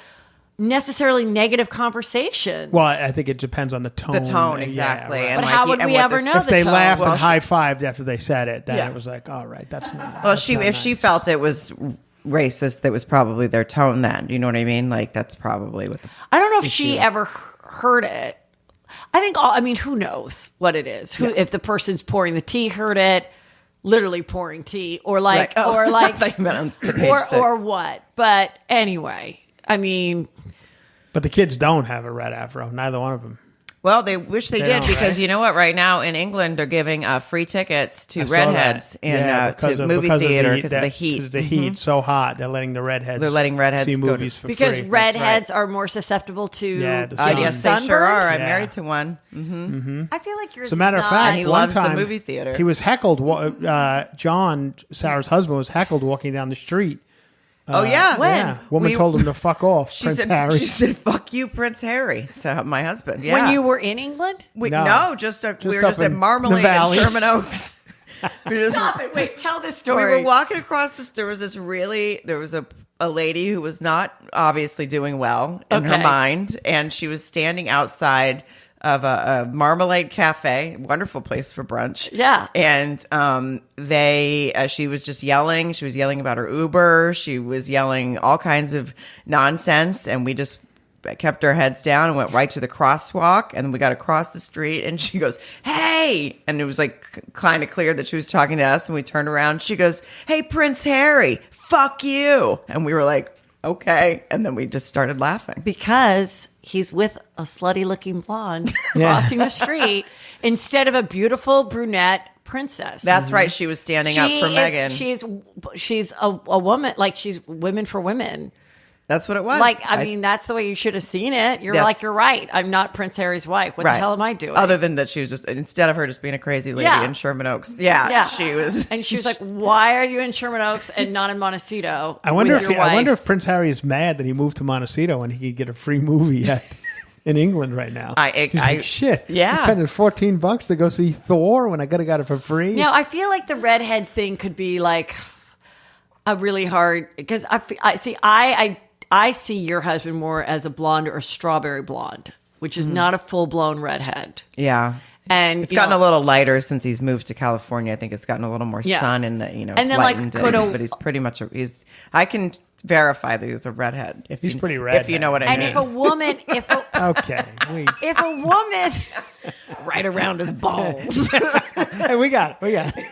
necessarily negative conversations? Well, I think it depends on the tone. The tone, exactly. Yeah, right. And but how would we ever know if they laughed and well, high-fived after they said it, then it was like, all right, that's not... Well, that's if not she nice. felt it was racist, that was probably their tone then. You know what I mean? Like, that's probably what I don't know if she ever heard it. I think, who knows what it is? If the person's pouring the tea heard it, literally pouring tea, or like, or like, I thought you meant on to page 6. or what? But anyway, I mean, But the kids don't have a red afro, neither one of them. Well, they wish they did, don't, because right? you know what? Right now in England, they're giving free tickets to redheads in to movie theater because of the heat. Because the heat's so hot, they're letting the redheads. They're letting redheads see go movies for because free. redheads are more susceptible to the sun. Yes, they sunburn. sure are. I'm Yeah. married to one. I feel like you're. As a matter of fact, he one loves the time movie theater. he was heckled. John, Sarah's husband, was heckled walking down the street. Oh yeah, when? Yeah, woman told him to fuck off. Prince Harry. She said, "Fuck you, Prince Harry," to my husband. Yeah. When you were in England? we No. we were just up at in Marmalade the valley. and Sherman Oaks. We just- Stop it! Wait, tell this We story. were walking across this. There was a lady who was not obviously doing well in her Okay. mind, and she was standing outside of a Marmalade cafe, wonderful place for brunch. Yeah. And she was just yelling. She was yelling about her Uber. She was yelling all kinds of nonsense, and we just kept our heads down and went right to the crosswalk. And then we got across the street, and she goes, "Hey!" And it was like kind of clear that she was talking to us. And we turned around. She goes, "Hey, Prince Harry, fuck you!" And we were like, "Okay." And then we just started laughing. Because he's with a slutty looking blonde crossing the street instead of a beautiful brunette princess. That's right. She was standing up for Meghan. She's a woman, like she's women for women. That's what it was. Like, I mean, that's the way you should have seen it. You're right. I'm not Prince Harry's wife. What the hell am I doing? Other than that, she was just, instead of her just being a crazy lady Yeah. in Sherman Oaks. yeah, she was. And she was like, why are you in Sherman Oaks and not in Montecito? I wonder with if your wife? I wonder if Prince Harry is mad that he moved to Montecito and he could get a free movie in England right now. He's like, shit. Yeah. I'm spending $14 to go see Thor when I could have got it for free. Now, I feel like the redhead thing could be like a really hard, because I see your husband more as a blonde or a strawberry blonde, which is not a full blown redhead. Yeah. And It's gotten a little lighter since he's moved to California. I think it's gotten a little more sun and and it's then like lightened it, but he's pretty much I can verify that he's a redhead. He's pretty redhead. If you know what I and mean. if a woman, if a woman, right around his balls. Hey, we got it.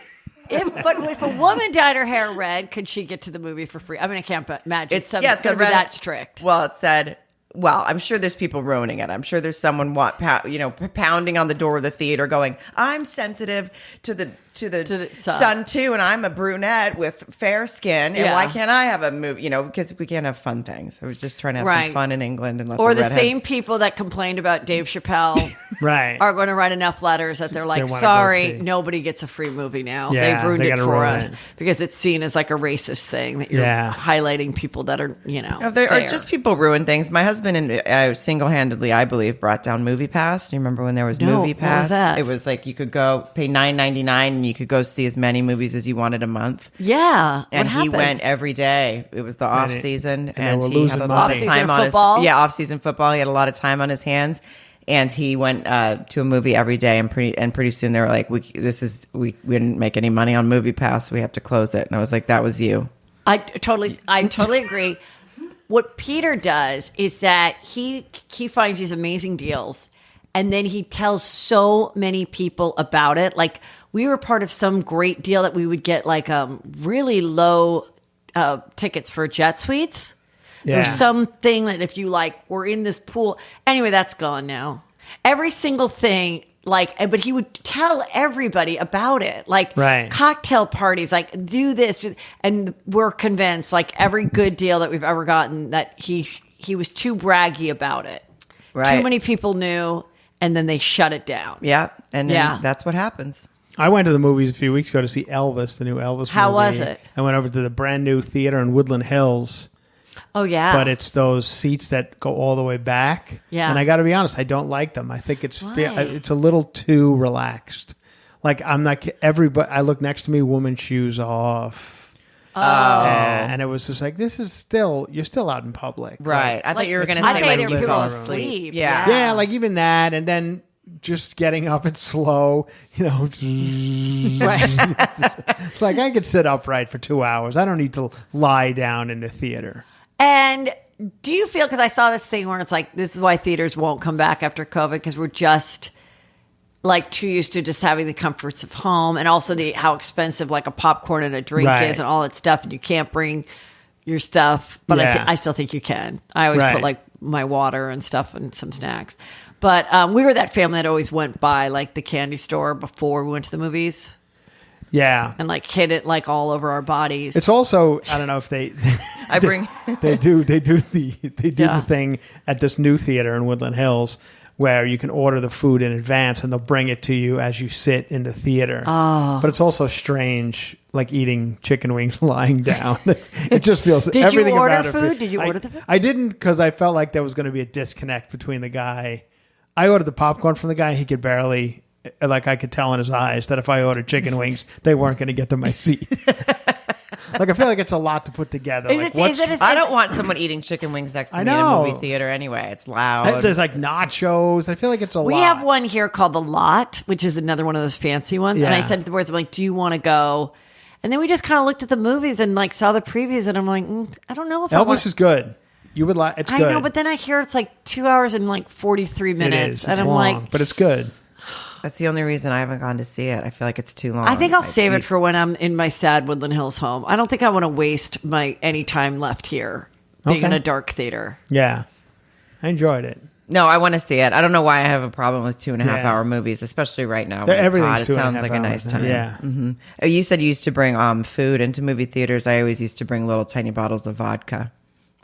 if a woman dyed her hair red, could she get to the movie for free? I mean, I can't imagine It it's going to be that strict. Well, it said. Well, I'm sure there's people ruining it. I'm sure there's someone pounding on the door of the theater, going, "I'm sensitive to the sun too, and I'm a brunette with fair skin, and why can't I have a movie? Because we can't have fun things. I was just trying to have some fun in England and let or the redheads. same people that complained about Dave Chappelle, Right. are going to write enough letters that they're like, wanna go "Sorry, see. nobody gets a free movie now. Yeah, They've ruined they it gotta for ruin us it." because it's seen as like a racist thing that you're highlighting people that are There are just people ruin things. My husband and I single-handedly, I believe, brought down Movie Pass. Do you remember when there was No, Movie what Pass? was that? It was like you could go pay $9.99 and you could go see as many movies as you wanted a month. Yeah, And what he happened? went every day. It was the off season, and they were he losing had a lot money. of time Off-season on football? his off-season football. He had a lot of time on his hands, and he went to a movie every day. And pretty soon they were like, "We didn't make any money on Movie Pass. We have to close it." And I was like, "That was you." I totally agree. What Peter does is that he finds these amazing deals, and then he tells so many people about it. Like, we were part of some great deal that we would get like really low tickets for jet suites. Yeah. There's something that if you like were in this pool. Anyway, that's gone now. Every single thing. But he would tell everybody about it, like cocktail parties, like do this, and we're convinced, like every good deal that we've ever gotten, that he was too braggy about it. Right. Too many people knew, and then they shut it down. Yeah, and then that's what happens. I went to the movies a few weeks ago to see Elvis, the new Elvis How movie. was it? I went over to the brand new theater in Woodland Hills. Oh yeah, But it's those seats that go all the way back. Yeah. And I got to be honest, I don't like them. I think it's Why? it's a little too relaxed. Like, I'm not everybody. I look next to me, woman's shoes off. Oh. And it was just like, you're still out in public. Right. Like, I thought you were going to I say thought like there were you people fell asleep. Yeah. yeah, like even that, and then just getting up and slow, Right. It's like, I could sit upright for 2 hours. I don't need to lie down in the theater. And do you feel, because I saw this thing where it's like, this is why theaters won't come back after COVID, because we're just like too used to just having the comforts of home, and also how expensive like a popcorn and a drink is and all that stuff, and you can't bring your stuff. But I still think you can. I always put like my water and stuff and some snacks. But we were that family that always went by like the candy store before we went to the movies. Yeah. And like hid it like all over our bodies. It's also, I don't know if they they do the thing at this new theater in Woodland Hills where you can order the food in advance and they'll bring it to you as you sit in the theater. Oh. But it's also strange, like eating chicken wings lying down. It just feels Did everything you order about food? it. Did you order the food? I didn't, because I felt like there was going to be a disconnect between the guy. I ordered the popcorn from the guy. He could barely. Like, I could tell in his eyes that if I ordered chicken wings, they weren't going to get to my seat. Like, I feel like it's a lot to put together. I don't want someone eating chicken wings next to me in a movie theater anyway. It's loud. There's like nachos. I feel like it's a lot. We have one here called The Lot, which is another one of those fancy ones. Yeah. And I said to the boys, I'm like, do you want to go? And then we just kind of looked at the movies and like saw the previews, and I'm like, I don't know if Elvis is good. You would like. It's good. I know, but then I hear it's like 2 hours and like 43 minutes, It is. and It's I'm long, like, but it's good. That's the only reason I haven't gone to see it. I feel like it's too long. I think I'll save it for when I'm in my sad Woodland Hills home. I don't think I want to waste any time left here being in a dark theater. Yeah, I enjoyed it. No, I want to see it. I don't know why I have a problem with 2.5 hour movies, especially right now. When it's hot. It sounds like a nice time. Yeah. Mm-hmm. Oh, you said you used to bring food into movie theaters. I always used to bring little tiny bottles of vodka.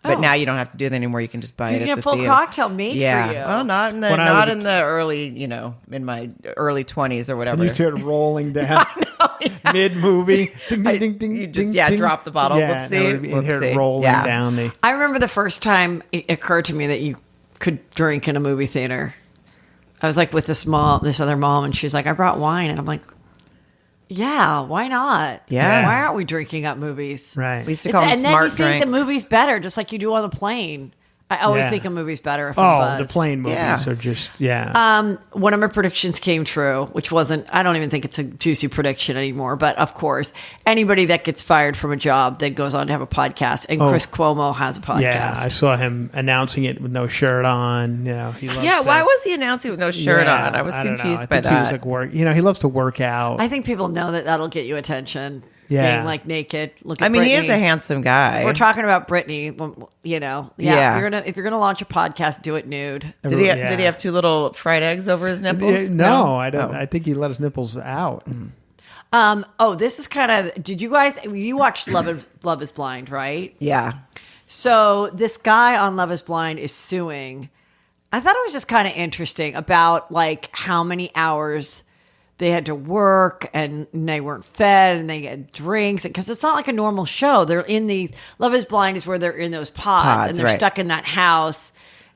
But now you don't have to do that anymore. You can just buy it at the theater. You get a full cocktail made for you. Well, not in the early, in my early 20s or whatever. And you start rolling down mid-movie. Ding, ding, ding, ding, you just, ding, drop the bottle. Yeah, Whoopsie. and hear it rolling down. I remember the first time it occurred to me that you could drink in a movie theater. I was like with this other mom, and she's like, I brought wine. And I'm like, Yeah, why not? Yeah. Why aren't we drinking up movies? Right. We used to call them And then smart you think drinks. the movie's better, just like you do on the plane. I always Yeah. think a movie's better if I'm buzzed. The plane movies Yeah. are just, yeah. One of my predictions came true, which wasn't, I don't even think it's a juicy prediction anymore. But of course, anybody that gets fired from a job then goes on to have a podcast. And Chris Cuomo has a podcast. Yeah, I saw him announcing it with no shirt on. You know, he loves Yeah, to- why was he announcing with no shirt Yeah, on? I was don't know. confused I by think that. He was like work. You know, he loves to work out. I think people know that that'll get you attention. Yeah. Being like naked. Look at I mean, he Britney. is a handsome guy. We're talking about Britney, you know. Yeah. If you're gonna launch a podcast, do it nude. Did he have 2 little fried eggs over his nipples? No, I don't. Oh. I think he let his nipples out. This is kind of. Did you guys? You watched Love is Blind, right? Yeah. So this guy on Love is Blind is suing. I thought it was just kind of interesting about like how many hours they had to work and they weren't fed and they had drinks because it's not like a normal show. They're in the Love is Blind is where they're in those pods and they're right. stuck in that house.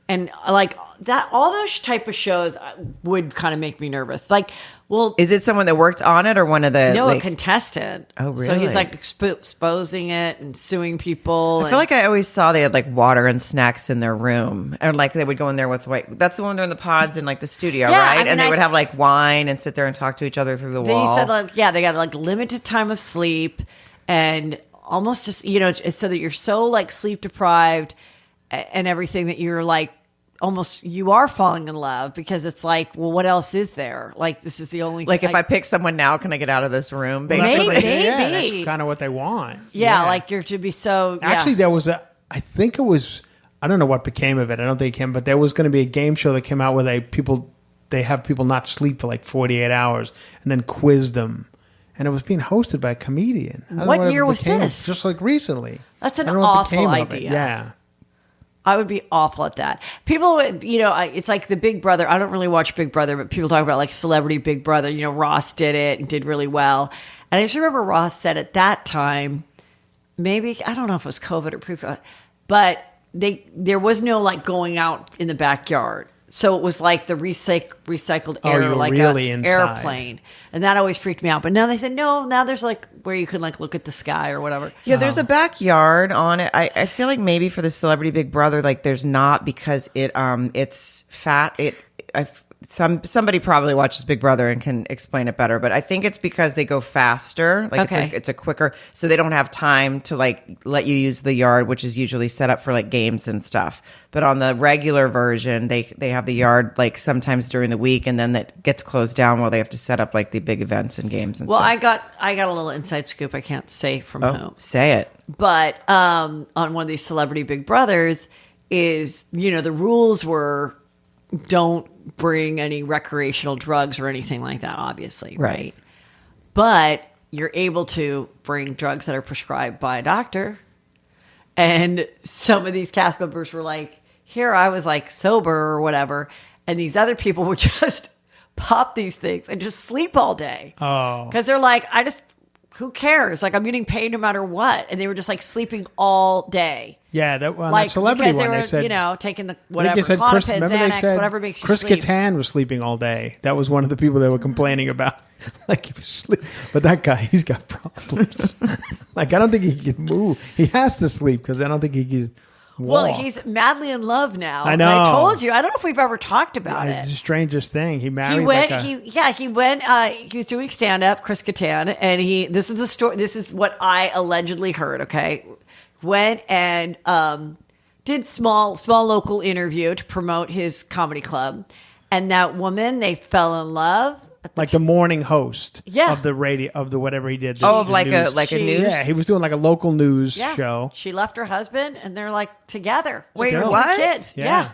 And like that, all those type of shows would kind of make me nervous. Like, well, Is it someone that worked on it or one of the... no, like, a contestant. Oh, So really? he's like exposing it and suing people. I feel like I always saw they had like water and snacks in their room, or like they would go in there with like that's the one they're in the pods in like the studio, Yeah, right? I mean, and they I- would have like wine and sit there and talk to each other through the They wall. said like, yeah, they got like limited time of sleep and almost just, you know, it's so that you're so like sleep deprived and everything that you're like almost you are falling in love because it's like, well, what else is there? Like this is the only like if I pick someone now, can I get out of this room? Well, that's Basically, what they- Yeah, Maybe. that's kind of what they want. yeah, like you're to be so Actually, there was I think it was, I don't know what became of it. I don't think it came, but there was going to be a game show that came out where they have people not sleep for like 48 hours and then quiz them. And it was being hosted by a comedian. I don't know What whatever year was became of it. this? Just like recently. That's an I don't know what awful became of it. idea. Yeah. I would be awful at that. People would, you know, it's like the Big Brother. I don't really watch Big Brother, but people talk about like Celebrity Big Brother. You know, Ross did it and did really well. And I just remember Ross said at that time, maybe, I don't know if it was COVID or pre, but there was no like going out in the backyard. So it was like the recycled Oh, air, you were like really an inside. airplane. And that always freaked me out. But now they said, no, now there's like where you can like look at the sky or whatever. yeah, there's a backyard on it. I feel like maybe for the Celebrity Big Brother, like there's not because it's fat. Somebody probably watches Big Brother and can explain it better, but I think it's because they go faster. Like Okay. it's a quicker, so they don't have time to like let you use the yard, which is usually set up for like games and stuff. But on the regular version, they have the yard like sometimes during the week, and then that gets closed down while they have to set up like the big events and games and Well, stuff. I got a little inside scoop. I can't say from whom. Say it. But on one of these Celebrity Big Brothers is, you know, the rules were don't bring any recreational drugs or anything like that, obviously, right? But you're able to bring drugs that are prescribed by a doctor. And some of these cast members were like, here I was like sober or whatever. And these other people would just pop these things and just sleep all day. Oh. Because they're like, who cares? Like, I'm getting paid no matter what. And they were just like sleeping all day. Yeah, that on Like, that celebrity because one, they were, they said, you know, taking the I think whatever, they said Chris, Clonopin, remember they Xanax, said whatever makes you Chris sleep. Kattan was sleeping all day. That was one of the people they were complaining about. Like, he was sleep. But that guy, he's got problems. Like, I don't think he can move. He has to sleep because I don't think he can walk. Well, he's madly in love now. I know. And I told you. I don't know if we've ever talked about It's it. the strangest thing. He married He went. like a, He went. He was doing stand up, Chris Kattan, and this is a story. This is what I allegedly heard. Okay, went and did small local interview to promote his comedy club, and that woman, they fell in love. like the morning host Yeah. of the radio of the whatever he did. Of the like a news. a news. Yeah, he was doing like a local news Yeah, show. she left her husband, and they're like together. Wait, with two what? Kids. Yeah.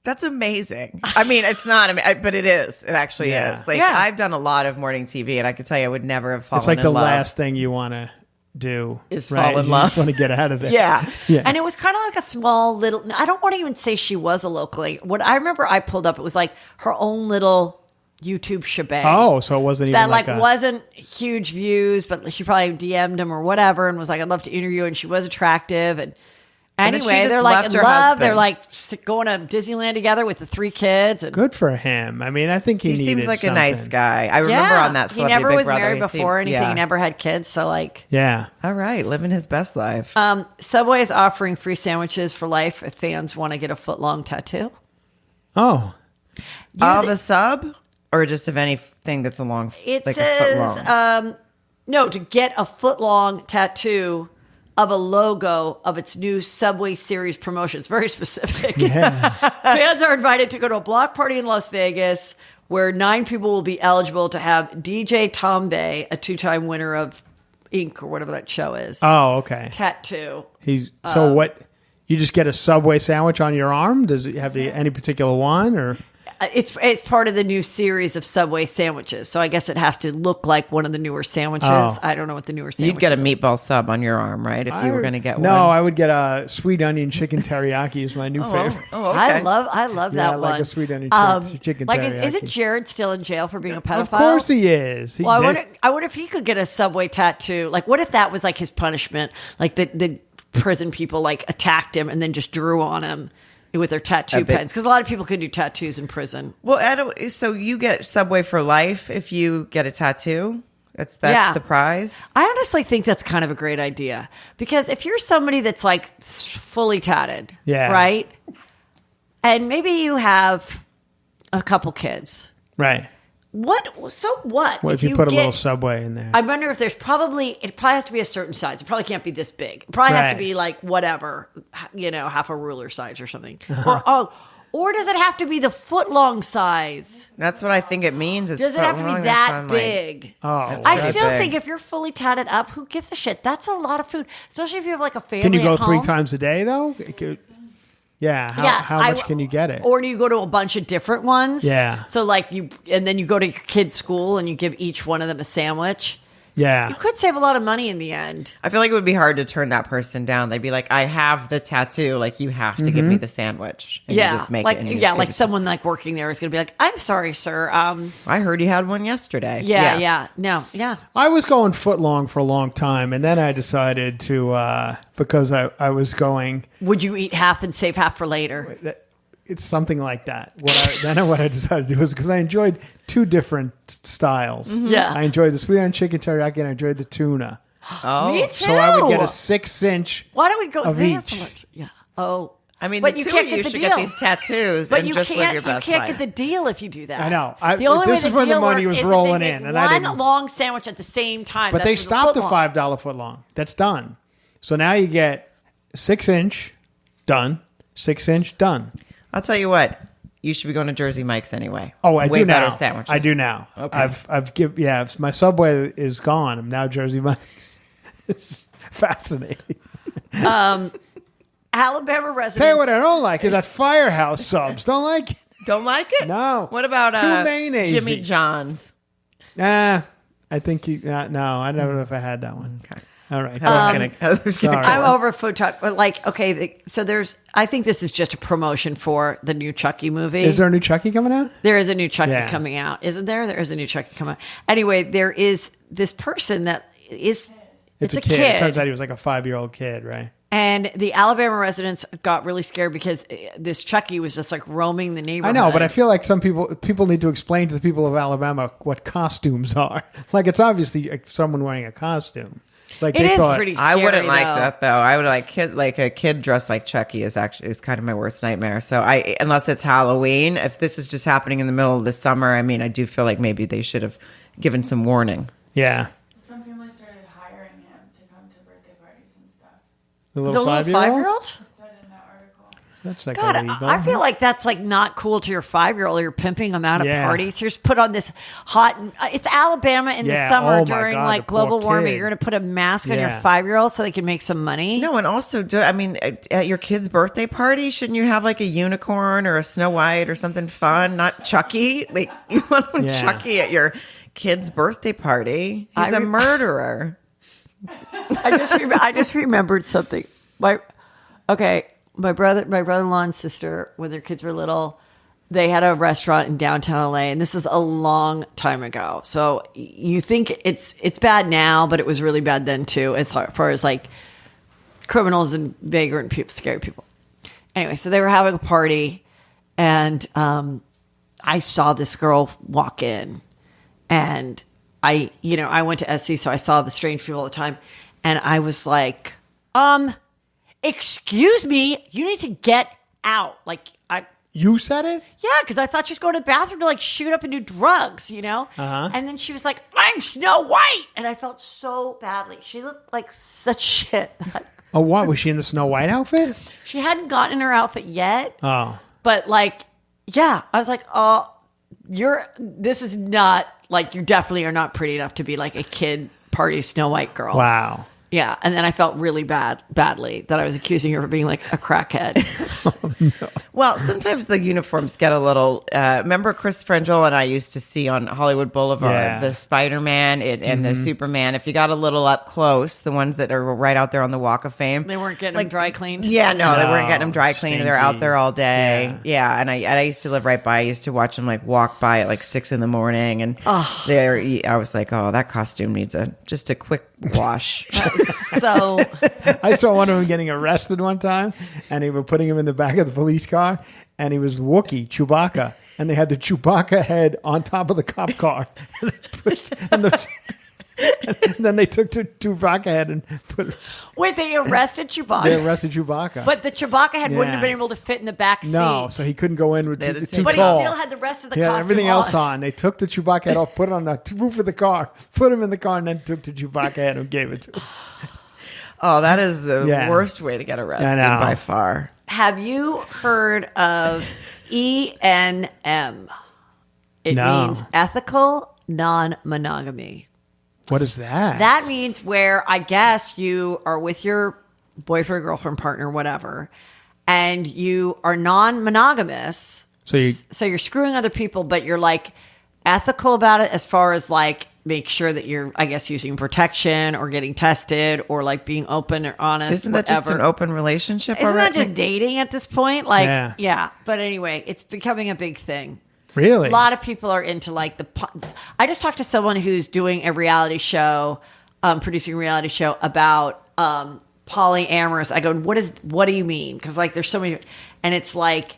That's amazing. I mean, it's not, but it is. It actually Yeah. is. Like, Yeah. I've done a lot of morning TV, and I could tell you I would never have fallen It's like in the love. last thing you want to do Is right? fall in You love. just want to get out of there. Yeah. Yeah. And it was kind of like a small little, I don't want to even say she was a locally. What I remember I pulled up, it was like her own little YouTube shebang. Oh, so it wasn't even That like a, wasn't huge views, but she probably DM'd him or whatever and was like, I'd love to interview. And she was attractive. And And then she Anyway, just they're like left in her love. husband. They're like going to Disneyland together with the 3 kids. And Good for him. I mean, I think he needed seems like a nice something. guy. I remember on that he Celebrity never Big was Brother, married he before seemed- or anything. yeah. He never had kids. So like, Yeah. All right, living his best life. Subway is offering free sandwiches for life if fans want to get a foot-long tattoo. Oh. Of a sub, or just of anything that's a long, It like a foot says, long. no, to get a foot-long tattoo of a logo of its new Subway series promotion. It's very specific. Fans are invited to go to a block party in Las Vegas where 9 people will be eligible to have DJ Tombe, a 2-time winner of Inc. or whatever that show is, Oh, okay. tattoo. He's so what? You just get a Subway sandwich on your arm? Does it have any particular one or? It's part of the new series of Subway sandwiches, so I guess it has to look like one of the newer sandwiches. Oh. I don't know what the newer sandwiches You'd get a are. meatball sub on your arm, right? If you were going to get one. No, I would get a sweet onion chicken teriyaki is my new favorite. Oh, okay. I love Yeah, that I one. like a sweet onion chicken like, teriyaki. isn't Jared still in jail for being a pedophile? Of course he is. Well, I wonder if he could get a Subway tattoo. Like, what if that was like his punishment? Like the prison people like attacked him and then just drew on him with their tattoo pens, because a lot of people can do tattoos in prison. Well, so you get Subway for life if you get a tattoo? That's Yeah. the prize? I honestly think that's kind of a great idea, because if you're somebody that's like fully tatted, Yeah. right, and maybe you have a couple kids, right. what What if you put a little Subway in there? I wonder if it probably has to be a certain size. It probably can't be this big. It probably has to Right. be like whatever, half a ruler size or something. Uh-huh. Or does it have to be the foot long size? That's what I think it means. It's Does it have to foot be long, that's why that I'm like- big? Oh, That's I very still big. think if you're fully tatted up, who gives a shit? That's a lot of food, especially if you have like a family. can you go at 3 home. times a day though? Yeah. How much can you get it? Or do you go to a bunch of different ones? Yeah. So like and then you go to your kid's school and you give each one of them a sandwich. Yeah. You could save a lot of money in the end. I feel like it would be hard to turn that person down. They'd be like, I have the tattoo. Like, you have to give me the sandwich. And you just make like it and you just give like it to someone like working there is going to be like, I'm sorry, sir. I heard you had one yesterday. Yeah. I was going foot long for a long time, and then I decided to because I was going. Would you eat half and save half for later? It's something like that. What I decided to do was because I enjoyed 2 different styles. Yeah. I enjoyed the sweet onion chicken teriyaki, and I enjoyed the tuna. Oh. Me too. So I would get a 6-inch. Why don't we go of there each. for lunch? Yeah. Oh. I mean, But the you two can't of get you the should deal. get these tattoos But and you just live your best can't life. get the deal if you do that. I know. The only This way is when the deal money works was is if rolling they in, make and I one didn't. long sandwich at the same time. But they That's stopped the foot long. $5 foot long. That's done. So now you get 6-inch done, 6-inch done. I'll tell you what. You should be going to Jersey Mike's anyway. Oh, I Way do now. better sandwiches. I do now. Okay. My Subway is gone. I'm now Jersey Mike's. It's fascinating. Alabama residents. Tell you what I don't like is that Firehouse subs. Don't like it. Don't like it? No. What about Too mayonnaise-y. Jimmy John's? Nah, I think you. No, I don't know if I had that one. Okay. All right. Heather's gonna sorry. I'm kill us. over food talk, but like, okay, I think this is just a promotion for the new Chucky movie. Is there a new Chucky coming out? There is a new Chucky Yeah. coming out, isn't there? There is a new Chucky coming out. Anyway, there is this person that is. It's a kid. It turns out he was like a 5-year-old kid, right? And the Alabama residents got really scared because this Chucky was just like roaming the I neighborhood. know, but I feel like some people need to explain to the people of Alabama what costumes are. Like it's obviously someone wearing a costume. Like It they is thought, pretty I scary, wouldn't like though. that though. I would like a kid dressed like Chucky is kind of my worst nightmare. So unless it's Halloween, if this is just happening in the middle of the summer, I mean, I do feel like maybe they should have given some warning. Yeah, Some families started hiring him to come to birthday parties and stuff. the The little little 5-year-old. 5-year-old? It said in that article. That's like God, illegal. I feel like that's like not cool to your 5-year-old. You're pimping them out at Yeah. parties. You're just put on this hot. It's Alabama in the Yeah, summer oh my during God, like the poor global warming. kid. You're going to put a mask on your Yeah. 5-year-old so they can make some money. No, and also, at your kid's birthday party, shouldn't you have like a unicorn or a Snow White or something fun? Not Chucky. Like you want Yeah. Chucky at your kid's birthday party? He's I a re- murderer. I just remembered something. My brother-in-law and sister, when their kids were little, they had a restaurant in downtown LA, and this is a long time ago. So you think it's bad now, but it was really bad then too, as far as like criminals and vagrant people, scary people. Anyway, so they were having a party, and I saw this girl walk in, and I went to SC, so I saw the strange people all the time, and I was like, excuse me, you need to get out. Like, You said it? yeah, because I thought she was going to the bathroom to like shoot up and do drugs, Uh-huh. And then she was like, I'm Snow White. And I felt so badly. She looked like such shit. Oh, what? Was she in the Snow White outfit? She hadn't gotten in her outfit yet. Oh. But like, yeah, I was like, oh, this is not like, you definitely are not pretty enough to be like a kid party Snow White girl. Wow. Yeah. And then I felt really badly that I was accusing her of being like a crackhead. Well, sometimes the uniforms get a little. Remember, Chris Frangel and I used to see on Hollywood Boulevard Yeah. the Spider-Man and the Superman. If you got a little up close, the ones that are right out there on the Walk of Fame, They weren't getting them dry cleaned. yeah, no, they weren't No, getting them dry cleaned. They're out there all day. Yeah, and I used to live right by. I used to watch them like walk by at like 6 a.m, and I was like, oh, that costume needs just a quick wash. So I saw one of them getting arrested one time, and they were putting him in the back of the police car, and he was Wookiee, Chewbacca, and they had the Chewbacca head on top of the cop car. And then they took the Chewbacca head and wait, they arrested Chewbacca. they arrested Chewbacca. But the Chewbacca head wouldn't have Yeah. been able to fit in the back seat. no, so he couldn't go in with They had to too take but tall. he still had the rest of the He had costume everything else on. on. They took the Chewbacca head off, put it on the roof of the car, put him in the car, and then took the Chewbacca head and gave it to him. Oh, that is the Yeah. worst way to get arrested I know. by far. Have you heard of ENM? It No. means ethical non-monogamy. What is that? That means where I guess you are with your boyfriend, girlfriend, partner, whatever, and you are non-monogamous. So you're screwing other people, but you're like ethical about it as far as like make sure that you're, I guess, using protection or getting tested or like being open or honest. Isn't that just whatever. an open relationship Isn't that already? just dating at this point? Like, Yeah. yeah. But anyway, it's becoming a big thing. Really? A lot of people are into like I just talked to someone who's doing a reality show, producing a reality show about polyamorous. I go, what do you mean? Because like there's so many, and it's like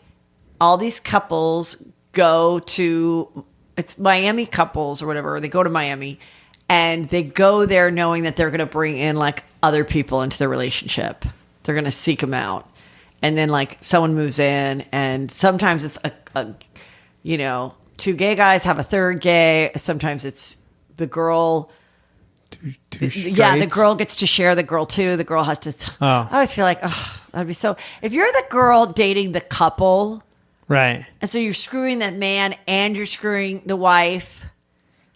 all these couples go to, it's Miami couples or whatever. They go to Miami and they go there knowing that they're going to bring in like other people into the relationship. They're going to seek them out. And then like someone moves in and sometimes it's a two gay guys have a third gay. Sometimes it's the girl. Two Yeah, the straights? girl gets to share the girl too. The girl has to. Oh. I always feel like, oh, that'd be so. If you're the girl dating the couple, Right. and so you're screwing that man and you're screwing the wife,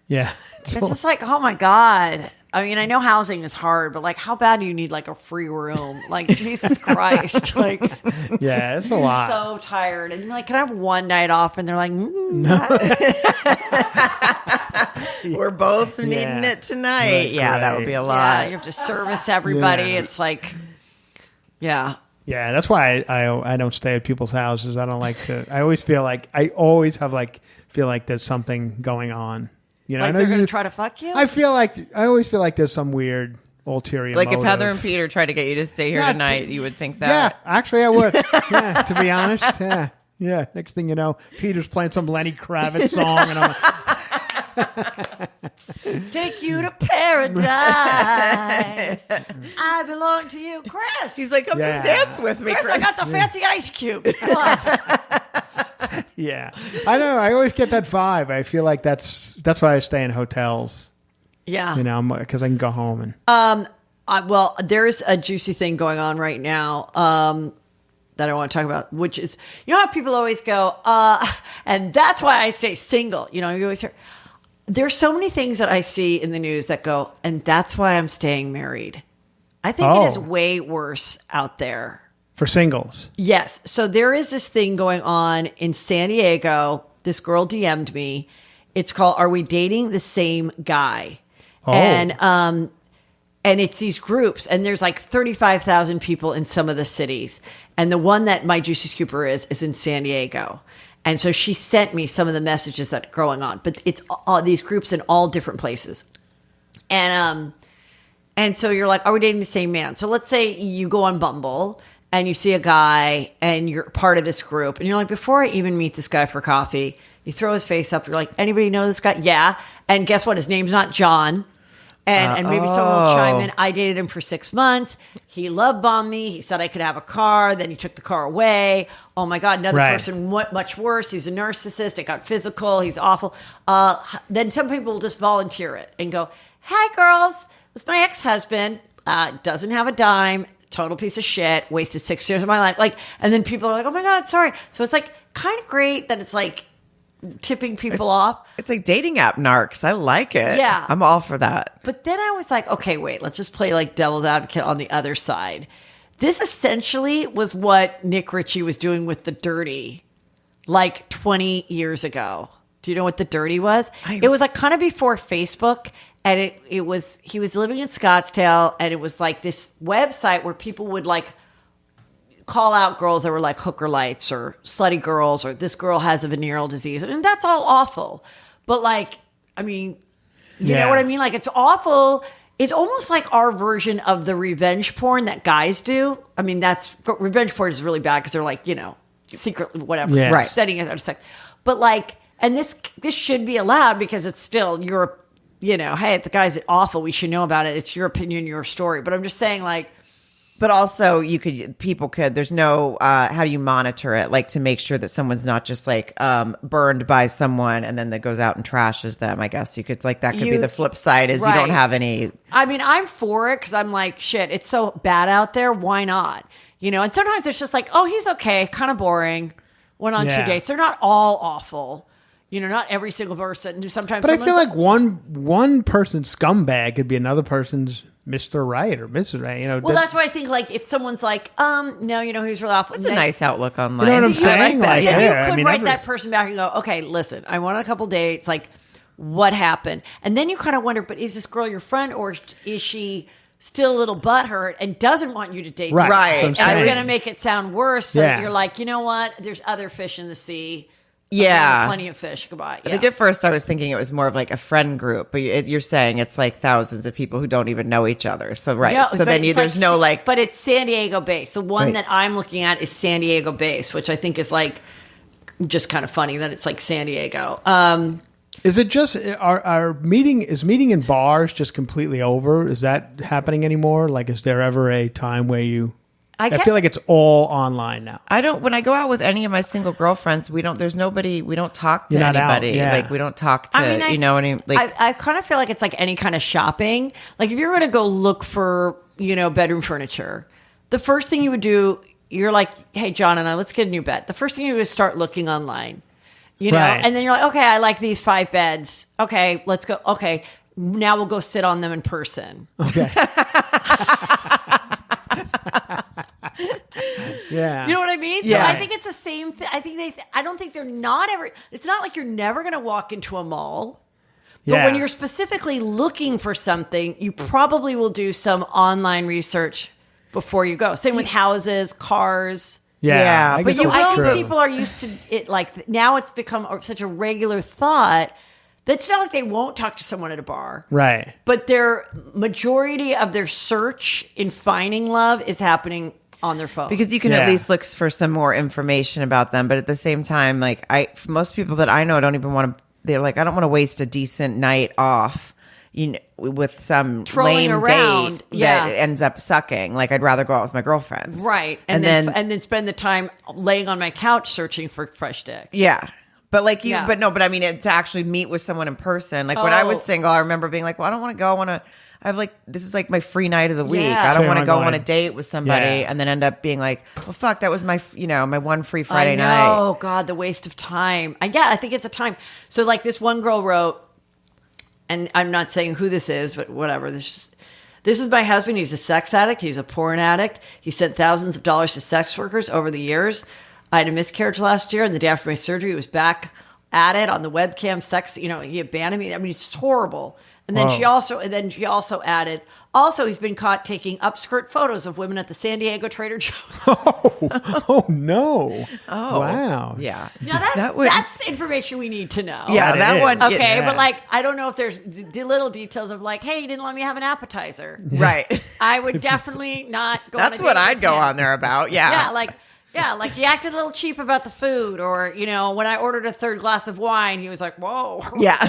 Yeah. it's just like, oh my god. I mean, I know housing is hard, but like, how bad do you need like a free room? Like, Jesus Christ, like. Yeah, it's a lot. So tired, and you're like, can I have one night off? And they're like, We're both needing it tonight. Right, Yeah, that would be a yeah, lot. you have to service everybody. Yeah. It's like, yeah. Yeah, that's why I don't stay at people's houses. I don't like to. I always feel like feel like there's something going on. You know, Like I know they're going you. to try to fuck you? I always feel like there's some weird ulterior. Like if motive. Heather and Peter tried to get you to stay here Not- tonight, you would think Yeah, that. actually, I would. Yeah, to be honest. Yeah, yeah. Next thing you know, Peter's playing some Lenny Kravitz song, and I'm Take you to paradise. I belong to you. Chris. He's like, come Yeah. just dance with me, Chris, Chris. I got the fancy ice cubes. Come on. yeah. I know. I always get that vibe. I feel like that's why I stay in hotels. Yeah. You know, because I can go home and. Well, there's a juicy thing going on right now that I want to talk about, which is, you know how people always go, and that's why I stay single. You know, you always hear, there's so many things that I see in the news that go, and that's why I'm staying married. I think it is Oh. way worse out there. For singles. Yes. So there is this thing going on in San Diego. This girl DM'd me. It's called Are We Dating the Same Guy? Oh. And it's these groups, and there's like 35,000 people in some of the cities. And the one that my Juicy Scooper is in San Diego. And so she sent me some of the messages that are going on. But it's all these groups in all different places. And And so you're like, are we dating the same man? So let's say you go on Bumble and you see a guy and you're part of this group. And you're like, before I even meet this guy for coffee, you throw his face up. You're like, anybody know this guy? Yeah. And guess what? His name's not John. And maybe someone will chime in. I dated him for 6 months. He love bombed me. He said I could have a car. Then he took the car away. Oh my God, another person, much worse. He's a narcissist. It got physical. He's awful. Then some people will just volunteer it and go, hey girls, this is my ex-husband. Doesn't have a dime. Total piece of shit. Wasted 6 years of my life. Like, and then people are like, oh my God, sorry. So it's like kind of great that it's like tipping people off. It's like dating app narcs. I like it. Yeah. I'm all for that. But then I was like, okay, wait, let's just play like devil's advocate on the other side. This essentially was what Nick Ritchie was doing with The Dirty like 20 years ago. Do you know what The Dirty was? It was like kind of before Facebook. And it was, he was living in Scottsdale, and it was like this website where people would like call out girls that were like hooker lights or slutty girls, or this girl has a venereal disease. And that's all awful. But like, I mean, you know what I mean? Like, it's awful. It's almost like our version of the revenge porn that guys do. I mean, revenge porn is really bad because they're like, you know, secretly, whatever, right, setting it out of sex. But like, and this should be allowed because it's still your, you know, hey, the guy's awful. We should know about it. It's your opinion, your story. But I'm just saying, like, but also people could, there's no, how do you monitor it? Like to make sure that someone's not just like burned by someone and then that goes out and trashes them. I guess you could like, that could be the flip side is you don't have any. I mean, I'm for it because I'm like, shit, it's so bad out there. Why not? You know, and sometimes it's just like, oh, he's okay. Kind of boring. Went on 2 dates. They're not all awful. You know, not every single person. Sometimes, but I feel like one person's scumbag could be another person's Mr. Right or Mrs. Right. You know. Well, that's why I think like if someone's like, no, you know, he's really awful. It's a nice outlook on life. You know what I'm saying? Like you could write that person back and go, okay, listen, I went on a couple dates. Like, what happened? And then you kind of wonder, but is this girl your friend, or is she still a little butthurt and doesn't want you to date? Right. That's going to make it sound worse. So that you're like, you know what? There's other fish in the sea. Yeah. Plenty of fish. Goodbye. I think at first I was thinking it was more of like a friend group, but you're saying it's like thousands of people who don't even know each other. So, right. No, so then there's no like. But it's San Diego based. The one that I'm looking at is San Diego based, which I think is like just kind of funny that it's like San Diego. Is it just our meeting in bars just completely over? Is that happening anymore? Like, is there ever a time where I feel like it's all online now. When I go out with any of my single girlfriends, we don't talk to anybody. Like we don't talk to, I kind of feel like it's like any kind of shopping. Like if you're going to go look for, you know, bedroom furniture, the first thing you would do, you're like, hey, John and I, let's get a new bed. The first thing you do is start looking online, you know, and then you're like, okay, I like these 5 beds. Okay, let's go. Okay. Now we'll go sit on them in person. Okay. Yeah. You know what I mean? Yeah. So I think it's the same thing. I don't think they're not ever, it's not like you're never going to walk into a mall. But when you're specifically looking for something, you probably will do some online research before you go. Same with houses, cars. Yeah. I think people are used to it. Like now it's become such a regular thought that it's not like they won't talk to someone at a bar. Right. But their majority of their search in finding love is happening on their phone. Because you can at least look for some more information about them. But at the same time, like most people that I know don't even want to, they're like, I don't want to waste a decent night off, you know, with some trolling lame around date that ends up sucking. Like I'd rather go out with my girlfriends. Right. And then spend the time laying on my couch searching for fresh dick. Yeah. But like but I mean, to actually meet with someone in person. Like when I was single, I remember being like, well, I don't want to go. I have like, this is like my free night of the week. I don't want to go on a date with somebody and then end up being like, well, fuck, that was my, my one free Friday night. Oh God, the waste of time. I think it's a time. So like this one girl wrote, and I'm not saying who this is, but whatever. This is my husband. He's a sex addict. He's a porn addict. He sent thousands of dollars to sex workers over the years. I had a miscarriage last year, and the day after my surgery, he was back at it on the webcam sex. You know, he abandoned me. I mean, it's horrible. And then Whoa. she also added, also he's been caught taking upskirt photos of women at the San Diego Trader Joe's. Oh no! Oh, Wow. Yeah. Now that's information we need to know. Yeah, that is. one. Okay, Yeah. but like, I don't know if there's the little details of like, hey, you didn't let me have an appetizer. Right. I would definitely not go. That's on a what date I'd with go him. on there about. Yeah. Yeah, like he acted a little cheap about the food, or when I ordered a third glass of wine, he was like, "Whoa," Yeah.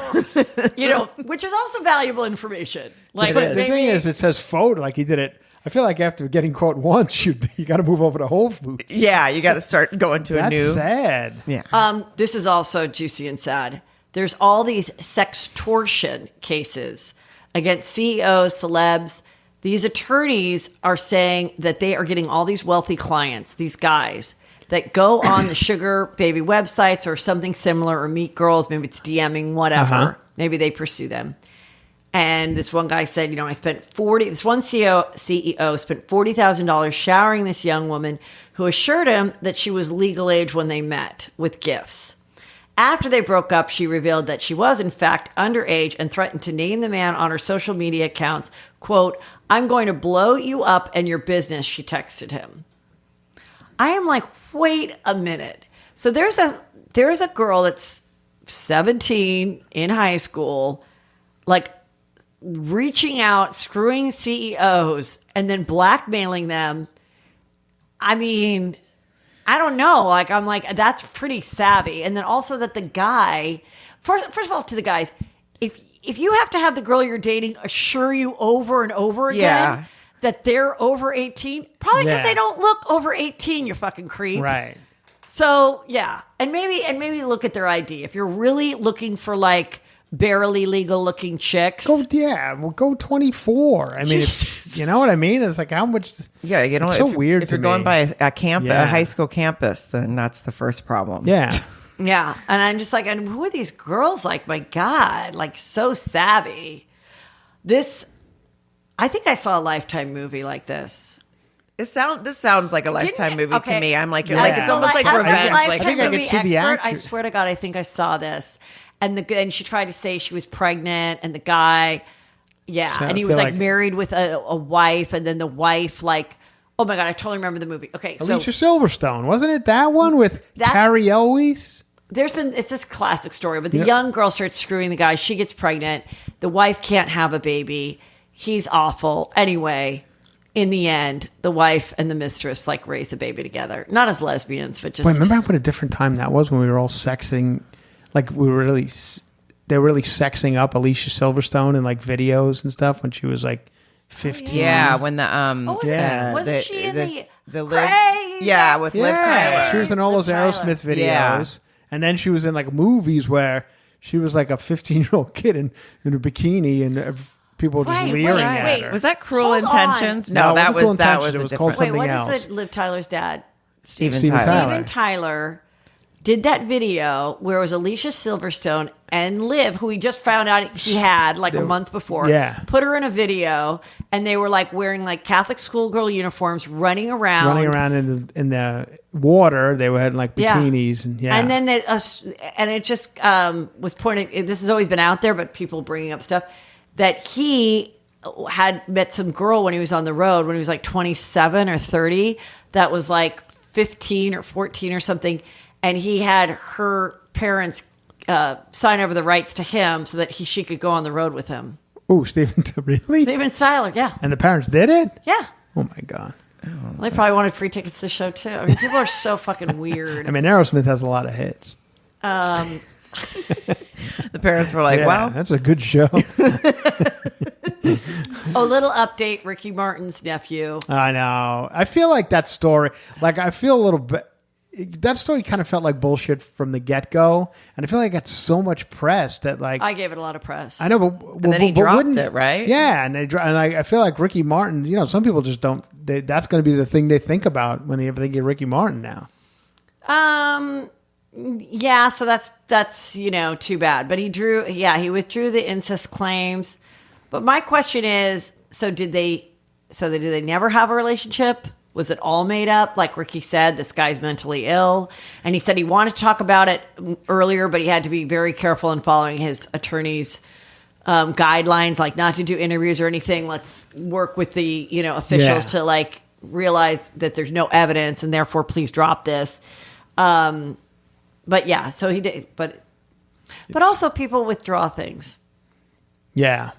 which is also valuable information. Like The thing is, it says photo. Like he did it. I feel like after getting caught once, you got to move over to Whole Foods. Yeah. You got to start going to a That's new. sad. Yeah. This is also juicy and sad. There's all these sex-tortion cases against CEOs, celebs. These attorneys are saying that they are getting all these wealthy clients, these guys that go on the sugar baby websites or something similar, or meet girls. Maybe it's DMing, whatever. Uh-huh. Maybe they pursue them. And this one guy said, I spent this one CEO spent $40,000 showering this young woman who assured him that she was legal age when they met, with gifts. After they broke up, she revealed that she was, in fact, underage and threatened to name the man on her social media accounts, quote, "I'm going to blow you up and your business," she texted him. I am like, wait a minute. So there's a girl that's 17 in high school, like reaching out, screwing CEOs, and then blackmailing them. I mean, I don't know. Like, I'm like, that's pretty savvy. And then also that the guy, first of all, to the guys, if you have to have the girl you're dating assure you over and over again Yeah. that they're over 18, probably because Yeah. they don't look over 18, you fucking creep. Right. So yeah, and maybe look at their ID if you're really looking for like barely legal looking chicks. Go 24. I mean, Jesus. you know what I mean? It's like how much. Yeah. It's so weird If to you're going me. by a Yeah. high school campus, then that's the first problem. Yeah. Yeah, and I'm just like, and who are these girls? Like, my God, like so savvy. I think I saw a Lifetime movie like this. This sounds like a Lifetime movie Okay. to me. I'm like, Yeah. it's almost like As a revenge. Lifetime Like, I think I could movie see the expert, I actor. swear to God, I think I saw this. And she tried to say she was pregnant, and the guy, yeah, So and he I was feel like married with a wife, and then the wife, like, oh my God, I totally remember the movie. Okay, so Alicia Silverstone, wasn't it that one with That's- Carrie Elwes? it's this classic story, but the young girl starts screwing the guy. She gets pregnant. The wife can't have a baby. He's awful. Anyway, in the end, the wife and the mistress like raise the baby together. Not as lesbians, but just. Wait, remember what a different time that was when we were all sexing, like they were really sexing up Alicia Silverstone in like videos and stuff when she was like 15. yeah, when the Oh, wasn't she in the Liv, Praise? yeah, with Liv Yeah, Tyler. she was in all those Liv Tyler. Aerosmith videos, Yeah. and then she was in like movies where she was like a 15-year-old kid in a bikini, and people were just Right, leering wait, at wait. her. Was that Cruel Hold on. Intentions? No, No, it that wasn't Cruel was that Intentions. was It a was different. called Wait, something what else. is Liv Tyler's dad? Steven Steven Tyler. Tyler. Steven Tyler did that video where it was Alicia Silverstone and Liv, who we just found out he had like a month before. Yeah. Put her in a video, and they were like wearing like Catholic schoolgirl uniforms, running around in the water. They had like Yeah. bikinis and yeah. And then and it just was pointing. This has always been out there, but people bringing up stuff that he had met some girl when he was on the road when he was like 27 or 30. That was like 15 or 14 or something, and he had her parents sign over the rights to him so that she could go on the road with him. Oh, Steven, really? Steven Tyler, yeah, And the parents did it? yeah. Oh my god. They probably wanted free tickets to the show too. I mean, people are so fucking weird. I mean, Aerosmith has a lot of hits. The parents were like, Yeah, "Well, that's a good show. Oh, little update: Ricky Martin's nephew. I know. I feel like that story. Like I feel a little bit. That story kind of felt like bullshit from the get go, and I feel like it got so much press that like I gave it a lot of press. I know, but then he dropped wouldn't- it, right? Yeah, and I feel like Ricky Martin. You know, some people just don't. That's going to be the thing they think about when they ever think of Ricky Martin now. Yeah, so that's too bad. But he withdrew the incest claims. But my question is, did they never have a relationship? Was it all made up? Like Ricky said, this guy's mentally ill. And he said he wanted to talk about it earlier, but he had to be very careful in following his attorney's guidelines, like not to do interviews or anything. Let's work with the officials to like realize that there's no evidence, and therefore please drop this. But yeah, so he did. But also people withdraw things. Yeah.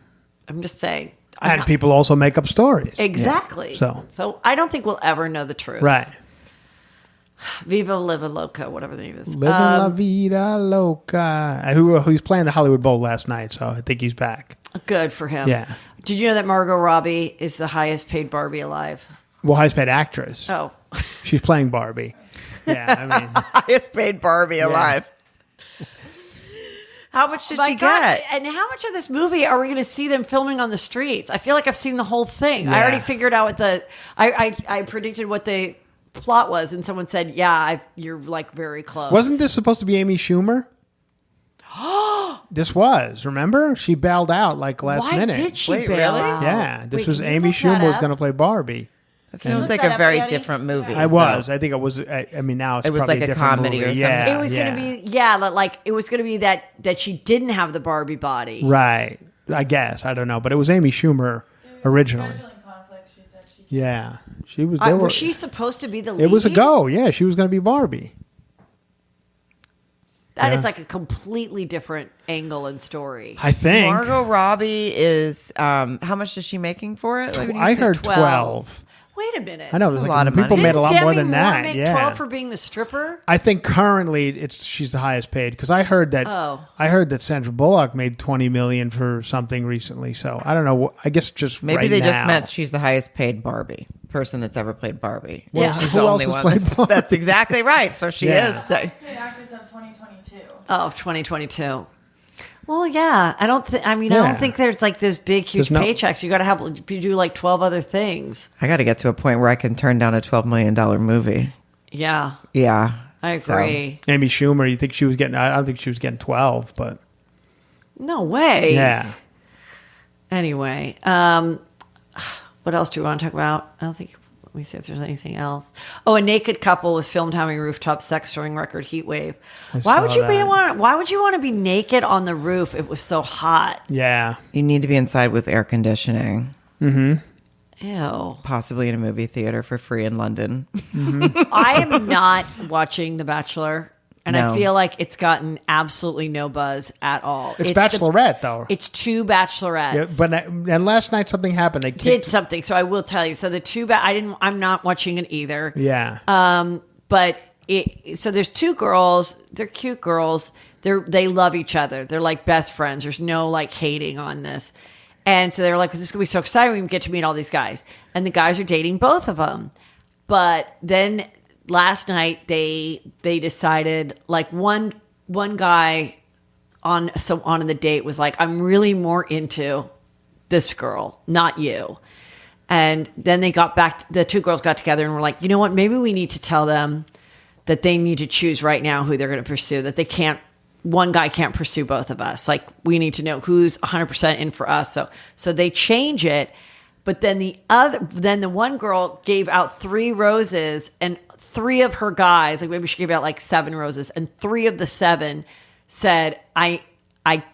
I'm just saying. And people also make up stories. Exactly. Yeah. So I don't think we'll ever know the truth. Right. Viva Liva Loca, whatever the name is. Living La Vida Loca. Who's playing the Hollywood Bowl last night, so I think he's back. Good for him. Yeah. Did you know that Margot Robbie is the highest paid Barbie alive? Well, highest paid actress. Oh. She's playing Barbie. Yeah, I mean. Highest paid Barbie alive. How much did she get? And how much of this movie are we going to see them filming on the streets? I feel like I've seen the whole thing. Yeah. I already figured out what I predicted what the plot was, and someone said, "Yeah, you're like very close." Wasn't this supposed to be Amy Schumer? This was. Remember, she bailed out like last minute. Why did she Wait, bail really? out? Yeah, this Wait, was can you Amy look that Schumer was up? going to play Barbie. It feels Look like that a up, very Daddy. different movie. I was. I think it was. I mean, now it's It was probably like a different comedy movie. or something. Yeah, It was going to be like it was going to be that she didn't have the Barbie body. right. I guess I don't know, but it was Amy Schumer originally. Scheduling conflict, she said she can't. Yeah, she was. They were, Was she supposed to be the lead? it was a go. Yeah, she was going to be Barbie. That Yeah. is like a completely different angle and story. I think. Margot Robbie is, how much is she making for it? Like, when you I say heard 12. 12. Wait a minute. I know there's a like lot of people money. made a lot Didn't more Demi than Moore that. make Yeah, 12 for being the stripper? I think currently she's the highest paid because I heard that. Oh. I heard that Sandra Bullock made $20 million for something recently. So I don't know. I guess just Maybe right they now. just meant she's the highest paid Barbie person that's ever played Barbie. Well, Yeah. She's who the else only has one played that's, Barbie? that's exactly right. So she Yeah. is. Highest paid actress of 2022. Oh, 2022. Well, yeah. I don't Yeah. think there's like those big, huge There's no- paychecks. You got to you do like 12 other things. I got to get to a point where I can turn down a $12 million movie. Yeah. Yeah. I So- agree. Amy Schumer. You think she was getting? I don't think she was getting 12, but No way. yeah. Anyway, what else do we want to talk about? I don't think. Let me see if there's anything else. Oh, a naked couple was filmed having a rooftop sex during record heat wave. Why would saw that. Why would you want to be naked on the roof? It was so hot. Yeah. You need to be inside with air conditioning, Ew. possibly in a movie theater for free in London. I am not watching The Bachelor, and No. I feel like it's gotten absolutely no buzz at all. It's Bachelorette though. It's two bachelorettes. Yeah, but and last night something happened. They did kicked. something. So I will tell you. So the two, I'm not watching it either. Yeah. But so there's two girls. They're cute girls. They love each other. They're like best friends. There's no like hating on this. And so they were like, this is going to be so exciting. We get to meet all these guys. And the guys are dating both of them. But then last night they decided, like one guy on the date was like, I'm really more into this girl, not you. And then the two girls got together and were like, you know what? Maybe we need to tell them that they need to choose right now who they're going to pursue, that one guy can't pursue both of us. Like, we need to know who's 100% in for us. So they change it. But then the one girl gave out 3 roses, and 3 of her guys, like maybe she gave out like 7 roses, and 3 of the 7 said, I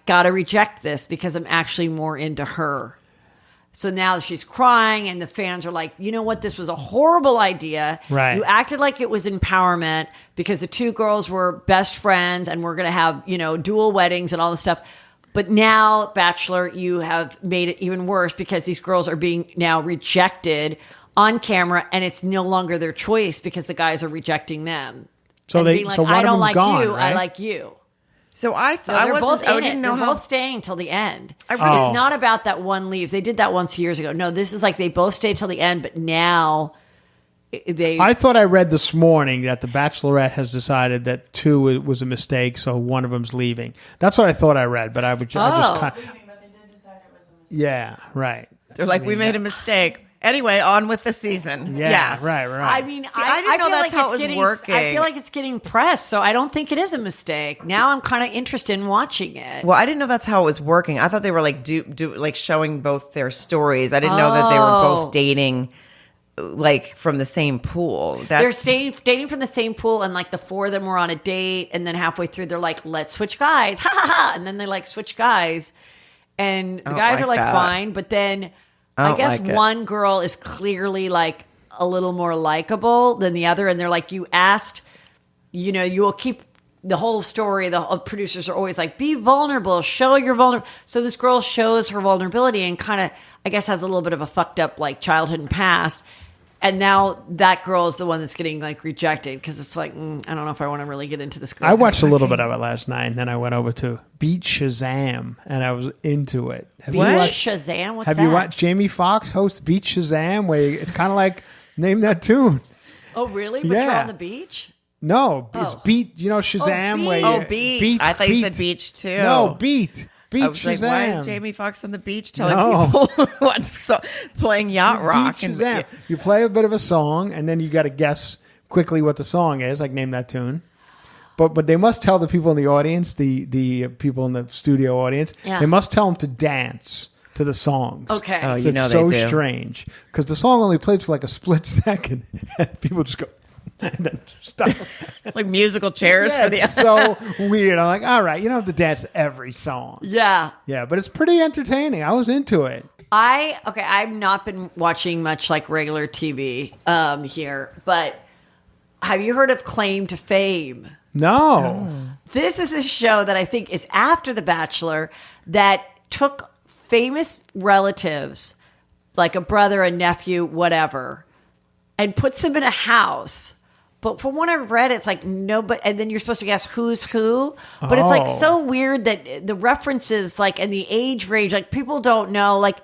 got to reject this because I'm actually more into her. So now she's crying, and the fans are like, you know what? This was a horrible idea. Right. You acted like it was empowerment because the 2 girls were best friends and we're going to have, dual weddings and all this stuff. But now, Bachelor, you have made it even worse because these girls are being now rejected on camera, and it's no longer their choice because the guys are rejecting them. So And they being like, so one I of don't them's like gone, you, right? I like you. So I So thought they're both I in didn't it. know They're how both staying till the end. really- It's not about that one leaves. They did that once years ago. No, this is like they both stayed till the end, but now I thought I read this morning that the Bachelorette has decided that 2 was a mistake, so one of them's leaving. That's what I thought I read, but I just kind of, Leaving, but they did decide it was a mistake. yeah, right. They're like, we made a mistake. Anyway, on with the season. Yeah, right. I mean, I didn't know feel that's like how it's it was getting, working. I feel like it's getting pressed, so I don't think it is a mistake. Now I'm kind of interested in watching it. Well, I didn't know that's how it was working. I thought they were like like showing both their stories. I didn't know that they were both dating like from the same pool. They're dating from the same pool, and like the 4 of them were on a date, and then halfway through they're like, let's switch guys. Ha ha ha. And then they like switch guys. and the don't guys like are like that. fine, but then I don't guess like it. one girl is clearly like a little more likable than the other, and they're like, you asked, you know, you will keep the whole story. The producers are always like, be vulnerable, show your vulnerable. So this girl shows her vulnerability and kind of, I guess, has a little bit of a fucked up like childhood and past. And now that girl is the one that's getting like rejected because it's like, I don't know if I want to really get into this. I watched a little bit of it last night, and then I went over to Beat Shazam, and I was into it. Have you watched Shazam? What's Have that? you watched Jamie Foxx host Beat Shazam? Where it's kind of like Name That Tune. Oh, really? But you're Yeah. on the beach? No, it's Oh. Beat. You know Shazam? Beat. Where Oh, you- beach. I thought you said beach too. No, Beat. Beat I was Shazam. like, why is Jamie Foxx on the beach telling No. people what's playing yacht rock? Beat Shazam. You play a bit of a song, and then you got to guess quickly what the song is. Like Name That Tune. But they must tell the people in the audience, the people in the studio audience, Yeah. they must tell them to dance to the songs. Okay. Oh, So you know it's they so do. strange because the song only plays for like a split second, and people just go and then stop. Like musical chairs Yeah, for the. it's so weird. I'm like, all right, you don't have to dance to every song. Yeah. Yeah, but it's pretty entertaining. I was into it. I've not been watching much like regular TV here, but have you heard of Claim to Fame? No. This is a show that I think is after The Bachelor that took famous relatives, like a brother, a nephew, whatever, and puts them in a house. But from what I've read, it's like nobody, and then you're supposed to guess who's who. But it's like Oh. so weird that the references, like, and the age range, like people don't know, like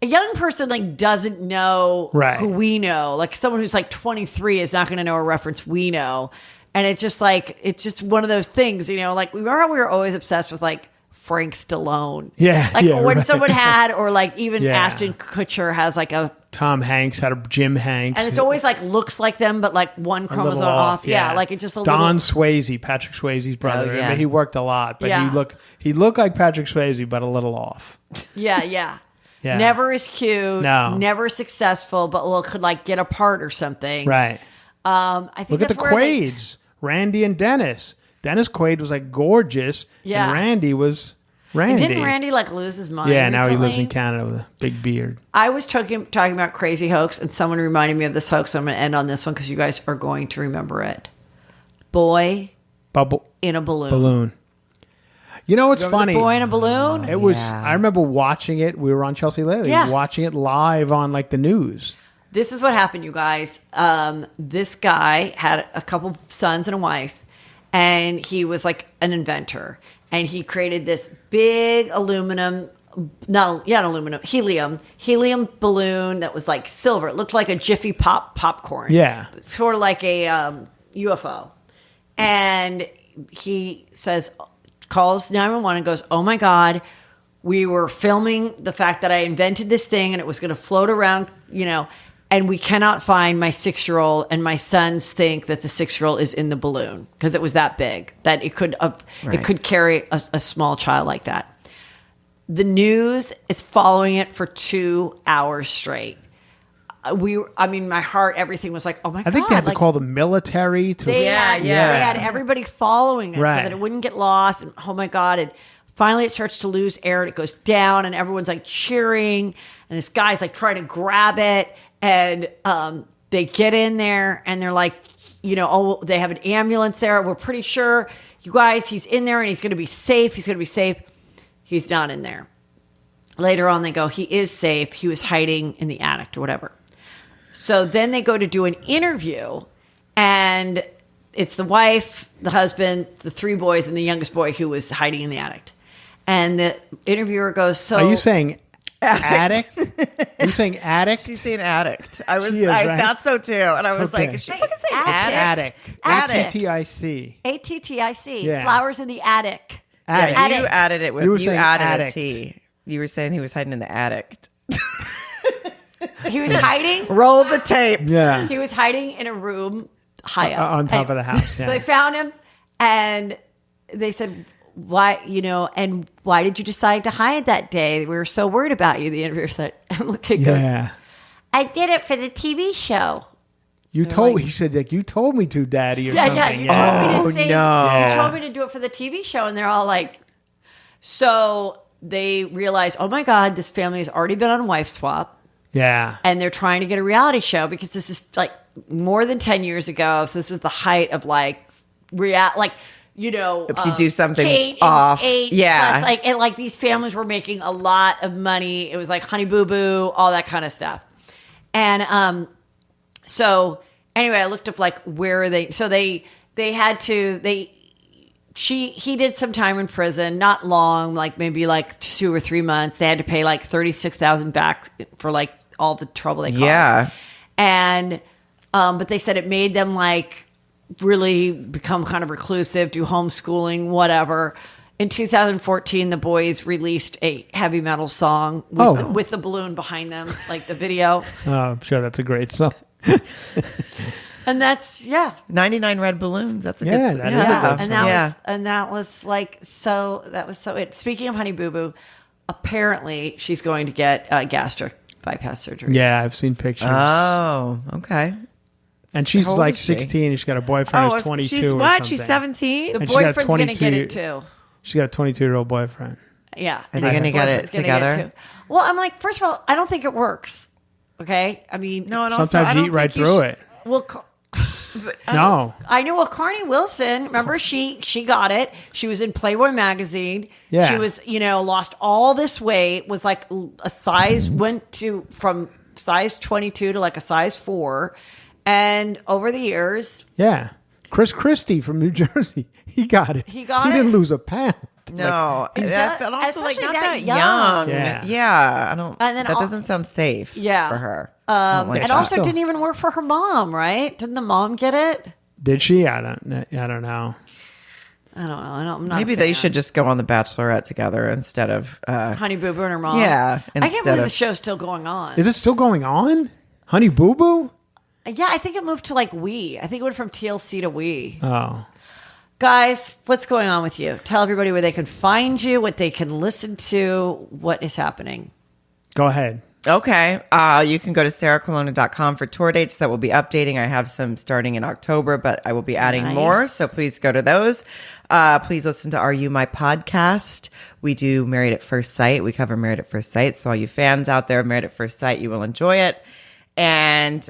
a young person like doesn't know Right. who we know. Like someone who's like 23 is not going to know a reference we know. And it's just like, it's just one of those things, you know, like we were always obsessed with like Frank Stallone. Yeah, Like yeah, when right. someone had, or like even Yeah. Ashton Kutcher has like a, Tom Hanks had a Jim Hanks. and it's always like looks like them, but like one a chromosome little off. Yeah. Like it's just a Don little. Swayze, Patrick Swayze's brother. Oh, yeah. I mean, he worked a lot, but Yeah. he looked like Patrick Swayze, but a little off. Yeah. Yeah. Yeah. Never as cute. No. Never successful, but could like get apart or something. Right. I think Look at the that's where they- Quaids, Randy and Dennis. Dennis Quaid was like gorgeous, Yeah. and Randy was Randy. Didn't Randy like lose his mind? Yeah, now he lives in recently? Canada with a big beard. I was talking about crazy hoax, and someone reminded me of this hoax. So I'm going to end on this one because you guys are going to remember it. Boy Bubble in a balloon. balloon. You know what's Remember the funny? boy in a balloon. It was. Yeah. I remember watching it. We were on Chelsea lately, Yeah. watching it live on like the news. This is what happened, you guys. This guy had a couple sons and a wife, and he was like an inventor, and he created this big helium balloon that was like silver. It looked like a Jiffy Pop popcorn. Yeah. Sort of like a UFO. And he calls 911 and goes, "Oh my God, we were filming the fact that I invented this thing and it was going to float around, and we cannot find my 6-year-old, and my sons think that the 6-year-old is in the balloon because it was that big that it could carry a small child like that." The news is following it for 2 hours straight. My heart, everything was like, oh my God. I think they had to like, call the military to. they had Yeah. everybody following it so Right. that it wouldn't get lost. And oh my God. And finally it starts to lose air and it goes down and everyone's like cheering. And this guy's like trying to grab it. And they get in there and they're like, they have an ambulance there. We're pretty sure, you guys, he's in there and he's going to be safe. He's going to be safe. He's not in there. Later on, they go, he is safe. He was hiding in the attic or whatever. So then they go to do an interview, and it's the wife, the husband, the 3 boys, and the youngest boy who was hiding in the attic. And the interviewer goes, "So Are you saying addict? Are you saying addict? She's saying addict. I She is, right? thought so too, and I was Okay. like, is she fucking saying Addict. addict? Addict. ATTIC. ATTIC, Yeah. flowers in the attic." Addict. Yeah, you added it with You were you saying added addict. a T. You were saying he was hiding in the attic. He was hiding. Roll the tape. Yeah. He was hiding in a room high up On top of the house. So Yeah. they found him, and they said, "Why, and why did you decide to hide that day? We were so worried about you." The interviewer said, and the kid goes, Yeah. "I did it for the TV show." You told. He said like you told me to, Daddy, or something. You told me to Oh, say, no. You told me to do it for the TV show, and they're all like, so they realize, oh my God, this family has already been on Wife Swap. Yeah. And they're trying to get a reality show because this is like more than 10 years ago. So this is the height of like if you do something Kate off, and yeah, plus, like these families were making a lot of money. It was like Honey Boo Boo, all that kind of stuff. And so anyway, I looked up like where are they? So he did some time in prison, not long, like maybe like 2 or 3 months. They had to pay like $36,000 back for like all the trouble they caused. Yeah, and but they said it made them like really become kind of reclusive, do homeschooling, whatever. In 2014, the boys released a heavy metal song with the balloon behind them, like the video. Oh, I'm sure that's a great song. And that's 99 red balloons. That's a good. That is a good song. And that was like so. That was so. Speaking of Honey Boo Boo, apparently she's going to get gastric bypass surgery. Yeah, I've seen pictures. Oh, okay. And she's How old like is she? 16. And she's got a boyfriend who's 22 she's or what? something. She's 17. The And she got a boyfriend's going to 22 get it too. She's got a 22-year-old boyfriend. Yeah. Are they going to get it Boyfriend's gonna get together? too. Well, I'm like, first of all, I don't think it works. Okay, I mean, No, and also, Sometimes I you don't eat right think through it. well. No. I know. Well, Carney Wilson, remember she got it. She was in Playboy magazine. Yeah. She was, lost all this weight. Was like a size from size 22 to like a size 4, and over the years, Yeah. Chris Christie from New Jersey. He got it. He got He it? didn't lose a pound. No, that- and also like especially not that that young. young. Yeah. I don't. And then that al- doesn't sound safe. Yeah. For her. I don't like and that. also still- didn't even work for her mom, right? Didn't the mom get it? Did she? I don't know. I don't know. I'm not. Maybe a they fan. should just go on the Bachelorette together instead of. Honey Boo Boo and her mom. Yeah, I can't instead believe the of- show's still going on. Is it still going on? Honey Boo Boo? Yeah, I think it moved to like We. I think it went from TLC to We. Oh. Guys, what's going on with you? Tell everybody where they can find you, what they can listen to, what is happening. Go ahead. Okay. You can go to sarahcolonna.com for tour dates that will be updating. I have some starting in October, but I will be adding Nice. more. So please go to those. Please listen to Are You My Podcast. We do Married at First Sight. We cover Married at First Sight. So all you fans out there, Married at First Sight, you will enjoy it. And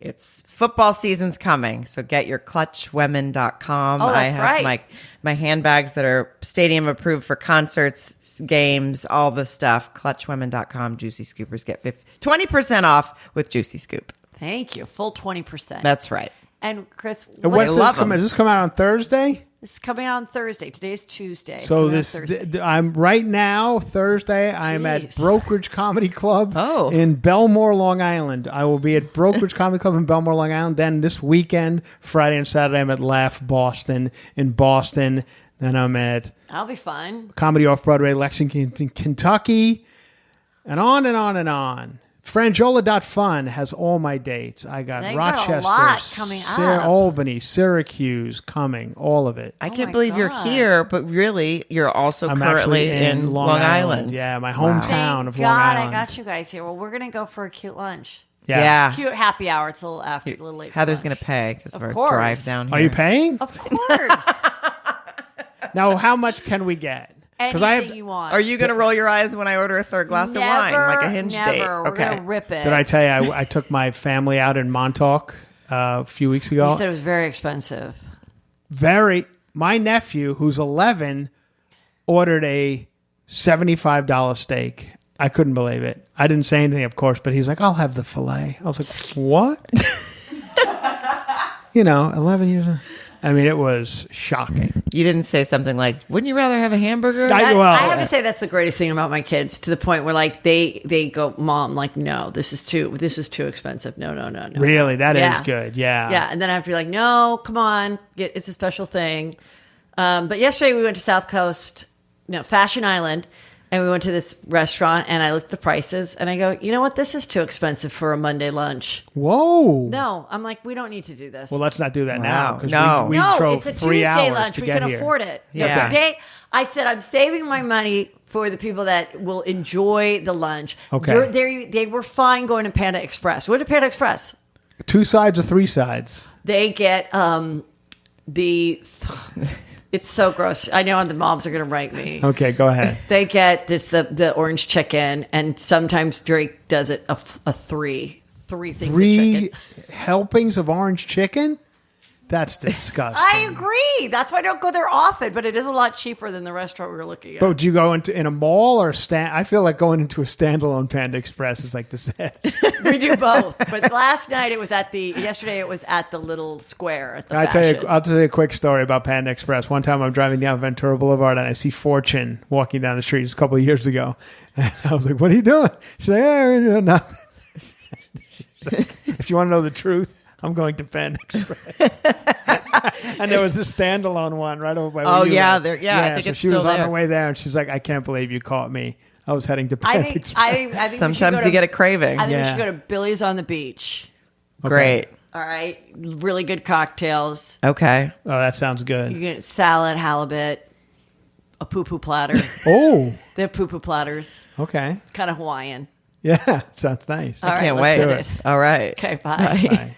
it's football season's coming. So get your clutchwomen.com. Oh, that's I have right. my handbags that are stadium approved for concerts, games, all the stuff. Clutchwomen.com. Juicy Scoopers get 20% off with Juicy Scoop. Thank you. Full 20%. That's right. And Chris, And what's what's love this come? 'em. Does this come out on Thursday? this is coming out on Thursday. Today is Tuesday. It's So coming out this, Thursday. I'm right now, Thursday, I'm at Jeez. Brokerage Comedy Club Oh. in Belmore, Long Island. I will be at Brokerage Comedy Club in Belmore, Long Island. Then this weekend, Friday and Saturday, I'm at Laugh Boston in Boston. Then I'm at That'll be fun. Comedy Off Broadway, Lexington, Kentucky, and on and on and on. Frangiola.fun has all my dates. I got Now you got a Rochester, lot coming up. Albany, Syracuse coming, all of it. I Oh can't my believe you're God. here, but really, you're also I'm currently actually in Long Island. Yeah, my Wow. hometown of Thank Long God Island. I got you guys here. Well, we're going to go for a cute lunch. Yeah. Cute happy hour. It's a little after, a little late. for Heather's lunch. going to pay because of Of our course. drive down here. Are you paying? Of course. Now, how much can we get? Anything you want. Are you going to roll your eyes when I order a third glass of wine, like a hinge never. date? We're Okay. going to rip it. Did I tell you I took my family out in Montauk a few weeks ago? You said it was very expensive. My nephew, who's 11, ordered a $75 steak. I couldn't believe it. I didn't say anything, of course, but he's like, I'll have the filet. I was like, what? 11 years old. I mean, it was shocking. You didn't say something like, wouldn't you rather have a hamburger? I- I well, have to say that's the greatest thing about my kids, to the point where like they go, Mom, like, no, this is too expensive. No. Really? That is Yeah. good. Yeah. Yeah, and then I have to be like, no, come on, it's a special thing. But yesterday we went to Fashion Island, and we went to this restaurant, and I looked at the prices, and I go, you know what? This is too expensive for a Monday lunch. Whoa. No, I'm like, we don't need to do this. Well, let's not do that now. Wow. Because No. we no, drove it's a 3 Tuesday hours lunch. to We get can here. afford it. Yeah. No, today, I said I'm saving my money for the people that will enjoy the lunch. Okay. They were fine going to Panda Express. What did Panda Express? 2 sides or 3 sides? They get the It's so gross. I know the moms are going to write me. Okay, go ahead. They get the orange chicken, and sometimes Drake does it a three things of 3 chicken. helpings of orange chicken? That's disgusting. I agree. That's why I don't go there often, but it is a lot cheaper than the restaurant we were looking at. But do you go in a mall or I feel like going into a standalone Panda Express is like the set. We do both. But last night yesterday it was at the little square at the I'll fashion. tell you a quick story about Panda Express. One time I'm driving down Ventura Boulevard and I see Fortune walking down the street. It's a couple of years ago. And I was like, what are you doing? She's like, nothing. If you want to know the truth, I'm going to Panda Express. And there was a standalone one right over by where you yeah, live. I think so it's she still was on there. her way there, and she's like, I can't believe you caught me. I was heading to Panda Express. I think Sometimes you get a craving. I think we Yeah. should go to Billy's on the Beach. Great. All right. Really good cocktails. Okay. Oh, that sounds You good. get salad, halibut, a poo-poo platter. Oh, They have poo-poo platters. okay. It's kind of Hawaiian. Yeah, sounds nice. All right, Can't let's wait. do it. All right. Okay, bye. Bye.